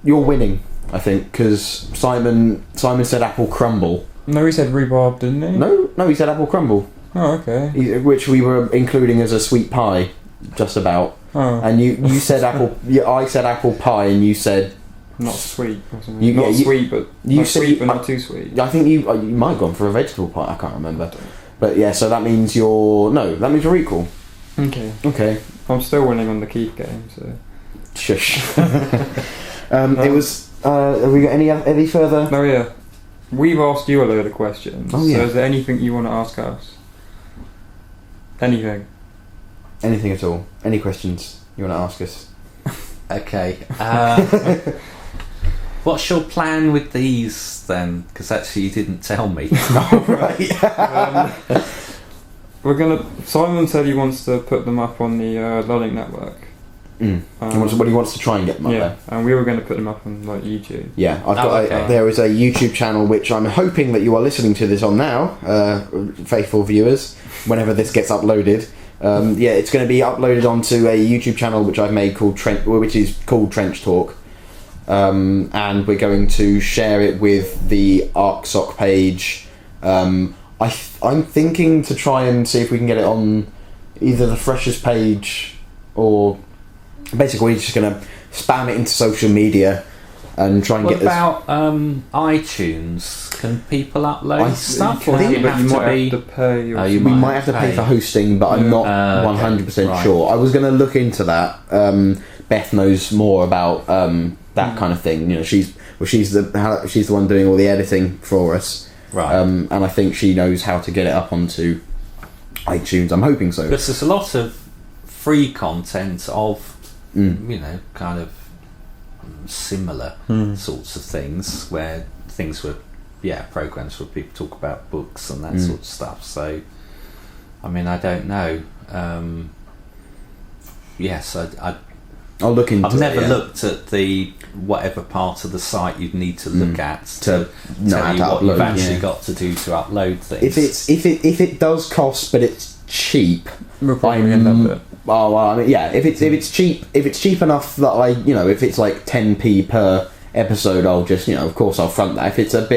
winning, I think, because Simon said apple crumble. No, he said rhubarb, didn't he? No, he said apple crumble. Oh, okay. Which we were including as a sweet pie, just about. Oh. And you said apple. I said apple pie, and you said not sweet. Sweet, but sweet, but not too sweet. I think you might have gone for a vegetable pie. I can't remember. But yeah, so that means you're equal. Okay. I'm still winning on the Keith game, so. Shush. It was. Have we got any further? Oh yeah. We've asked you a load of questions. Oh yeah. So is there anything you want to ask us? Anything? Anything at all? Any questions you want to ask us? Okay. What's your plan with these then? Because actually you didn't tell me. Oh, right. Simon said he wants to put them up on the Lulling network. What he wants to try and get them up there. And we were going to put them up on like YouTube. Yeah, there is a YouTube channel which I'm hoping that you are listening to this on now, faithful viewers, whenever this gets uploaded. It's going to be uploaded onto a YouTube channel which I've made which is called Trench Talk. And we're going to share it with the ArcSoc page. I'm thinking to try and see if we can get it on either the Freshers page or basically we're just going to spam it into social media and try and get this. What about iTunes? Can people upload stuff? Or you might have to pay. We might have to pay for hosting, but I'm not 100% sure. I was going to look into that. Beth knows more about that kind of thing. You know, she's the one doing all the editing for us. Right. And I think she knows how to get it up onto iTunes. I'm hoping so. Because there's a lot of free content of, kind of similar sorts of things, where things were, programs where people talk about books and that sort of stuff. So, I mean, I don't know. I'll look into it. I've never looked at the whatever part of the site you'd need to look at to tell you what you've actually got to do to upload things. If it does cost, but it's cheap, we'll probably end up there. Oh well, I mean, yeah. If it's cheap enough that if it's like 10p per episode, I'll just of course I'll front that. If it's like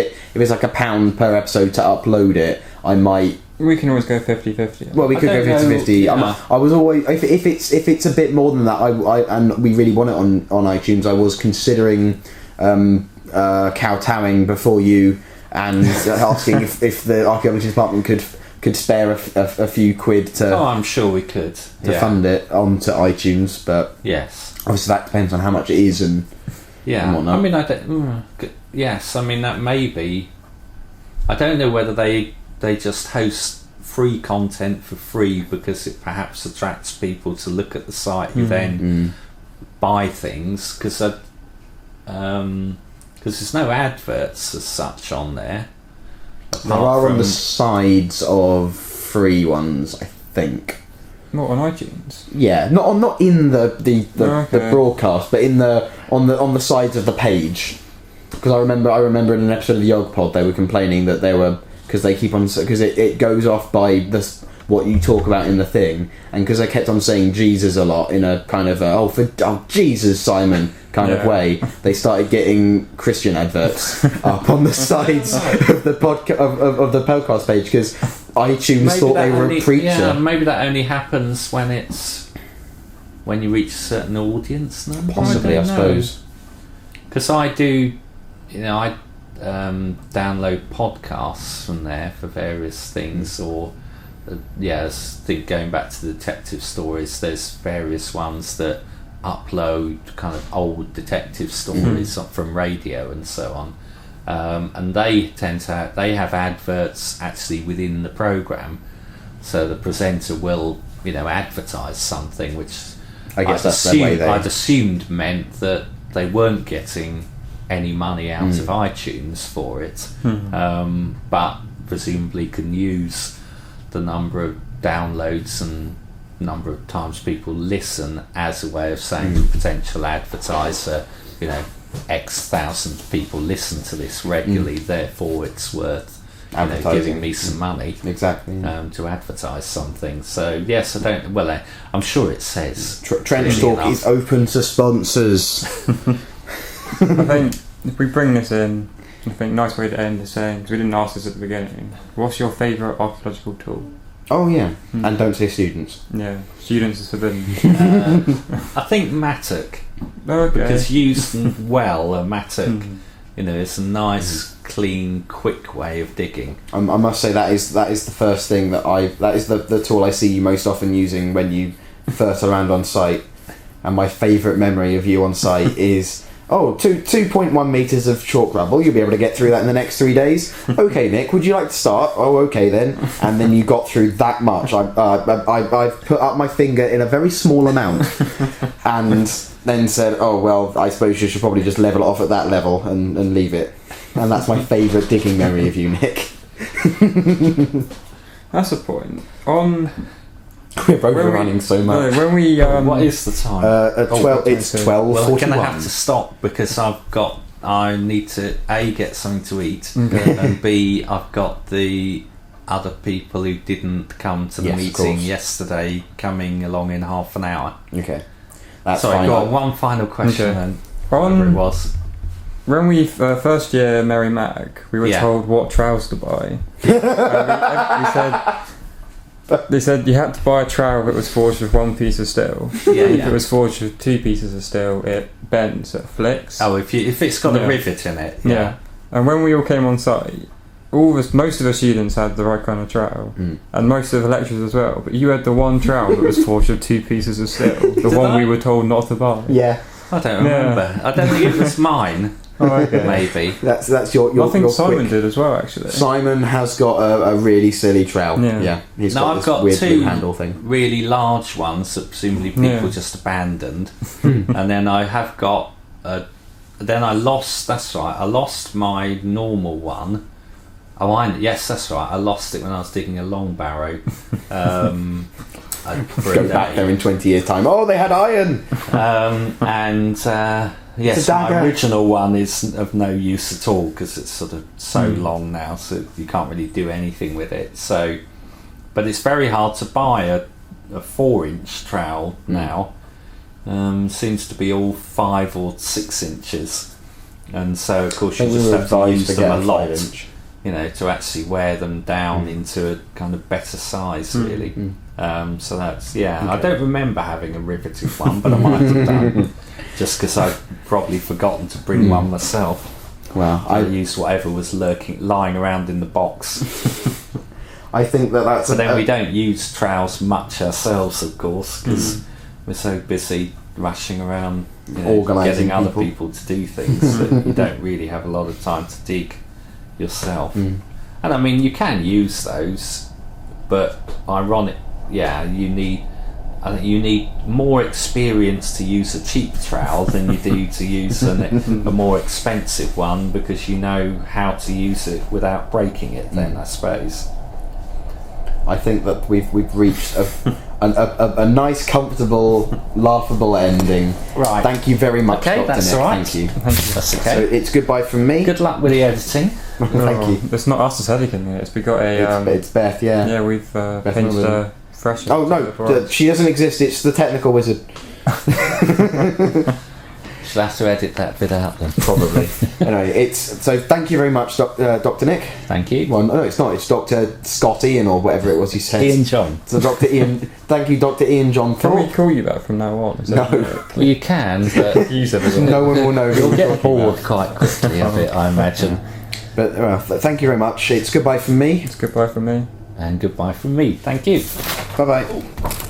£1 per episode to upload it, I might. We can always go 50-50. Well, we could go 50-50. Yeah. I was always if it's a bit more than that, I and we really want it on iTunes. I was considering kowtowing before you and asking if the archaeology department could could spare a few quid to I'm sure we could fund it onto iTunes, but yes, obviously that depends on how much it is and whatnot. I mean, I don't. Yes, I mean that may be. I don't know whether they just host free content for free because it perhaps attracts people to look at the site who then buy things, because there's no adverts as such on there. There are on the sides of free ones, I think. Not on iTunes. Yeah, not in the broadcast, but on the sides of the page. Because I remember in an episode of the Yog Pod they were complaining that they were, because they keep on, because it goes off by what you talk about in the thing, and because I kept on saying Jesus a lot in a kind of Jesus, Simon kind of way, they started getting Christian adverts up on the sides of the podcast page, because iTunes thought they were a preacher. Yeah, maybe that only happens when you reach a certain audience number. Possibly, I suppose. Because I do, I download podcasts from there for various things, or I think going back to the detective stories, there's various ones that upload kind of old detective stories from radio and so on, and they have adverts actually within the program, so the presenter will advertise something, which I guess I'd assumed meant that they weren't getting any money out of iTunes for it, but presumably can use the number of downloads and number of times people listen as a way of saying to a potential advertiser, X thousand people listen to this regularly, therefore it's worth giving me some money to advertise something. So yes, I don't. Well, I'm sure it says Trench Talk is open to sponsors. I think if we bring this in, I think a nice way to end is saying, because we didn't ask this at the beginning, what's your favourite archaeological tool? Oh yeah, and don't say students. Yeah, students is forbidden. I think mattock, okay. Because used well, a mattock, it's a nice, clean, quick way of digging. I must say that is the first thing that is the tool I see you most often using when you first around on site, and my favourite memory of you on site is 2.1 metres of chalk rubble, you'll be able to get through that in the next 3 days. Okay, Nick, would you like to start? Oh, okay then. And then you got through that much. I've put up my finger in a very small amount and then said, oh, well, I suppose you should probably just level it off at that level and leave it. And that's my favourite digging memory of you, Nick. That's a point. We're both running so much. No, when we what is the time? It's 12:41. Well, I'm going to have to stop because I need to A, get something to eat, and B, I've got the other people who didn't come to the meeting yesterday coming along in half an hour. Okay, that's Sorry, fine. got one final question then. Whatever it was. When we first year Mary Mag, we were told what trowels to buy. They said you had to buy a trowel that was forged with one piece of steel. If it was forged with two pieces of steel, it bends, it flicks. Oh, if it's got a rivet in it. Yeah. And when we all came on site, most of the students had the right kind of trowel, and most of the lecturers as well. But you had the one trowel that was forged with two pieces of steel. The one we were told not to buy. Yeah. I don't remember. I don't think it was mine. Oh, okay. Maybe that's your. I think your Simon did as well. Actually, Simon has got a really silly trowel. Yeah. He's I've got weird two handle thing. really large ones that presumably people just abandoned, and then I have got. Then I lost. That's right. I lost my normal one. Yes, that's right. I lost it when I was digging a long barrow. Go back there in 20 years' time. Oh, they had iron. Yes, my original one is of no use at all because it's sort of so long now, so you can't really do anything with it. So, but it's very hard to buy a 4-inch trowel now. Seems to be all 5 or 6 inches, and so of course you just have to use them a lot, to actually wear them down into a kind of better size, really. So that's I don't remember having a riveted one, but I might have done. Just because I've probably forgotten to bring one myself. Well, I used whatever was lying around in the box. I think that's. But then we don't use trowels much ourselves, of course, because we're so busy rushing around, Organising getting other people to do things that you don't really have a lot of time to dig yourself. And I mean, you can use those, but I think you need more experience to use a cheap trowel than you do to use a more expensive one, because you know how to use it without breaking it. Then I suppose. I think that we've reached a nice, comfortable, laughable ending. Right. Thank you very much, Okay, Dr. that's Nick. all right. Thank you. That's okay. So it's goodbye from me. Good luck with the editing. Thank you. It's not us that's editing it. We got a. It's Beth. Yeah. Yeah, we've pinched Norman. fresh. Oh no, she doesn't exist. It's the technical wizard. She'll have to edit that bit out then. Probably. Anyway, so thank you very much, Dr. Nick. Thank you. Well, no, it's not. It's Dr. Scott Ian or whatever it was he said. Ian John. So Dr. Ian. Thank you, Dr. Ian John Can we Thorpe. call you that from now on? Is that No. Well, you can, but No one will know. you'll get bored quite quickly of it, I imagine. But thank you very much. It's goodbye from me. It's goodbye from me. And goodbye from me. Thank you. Bye bye.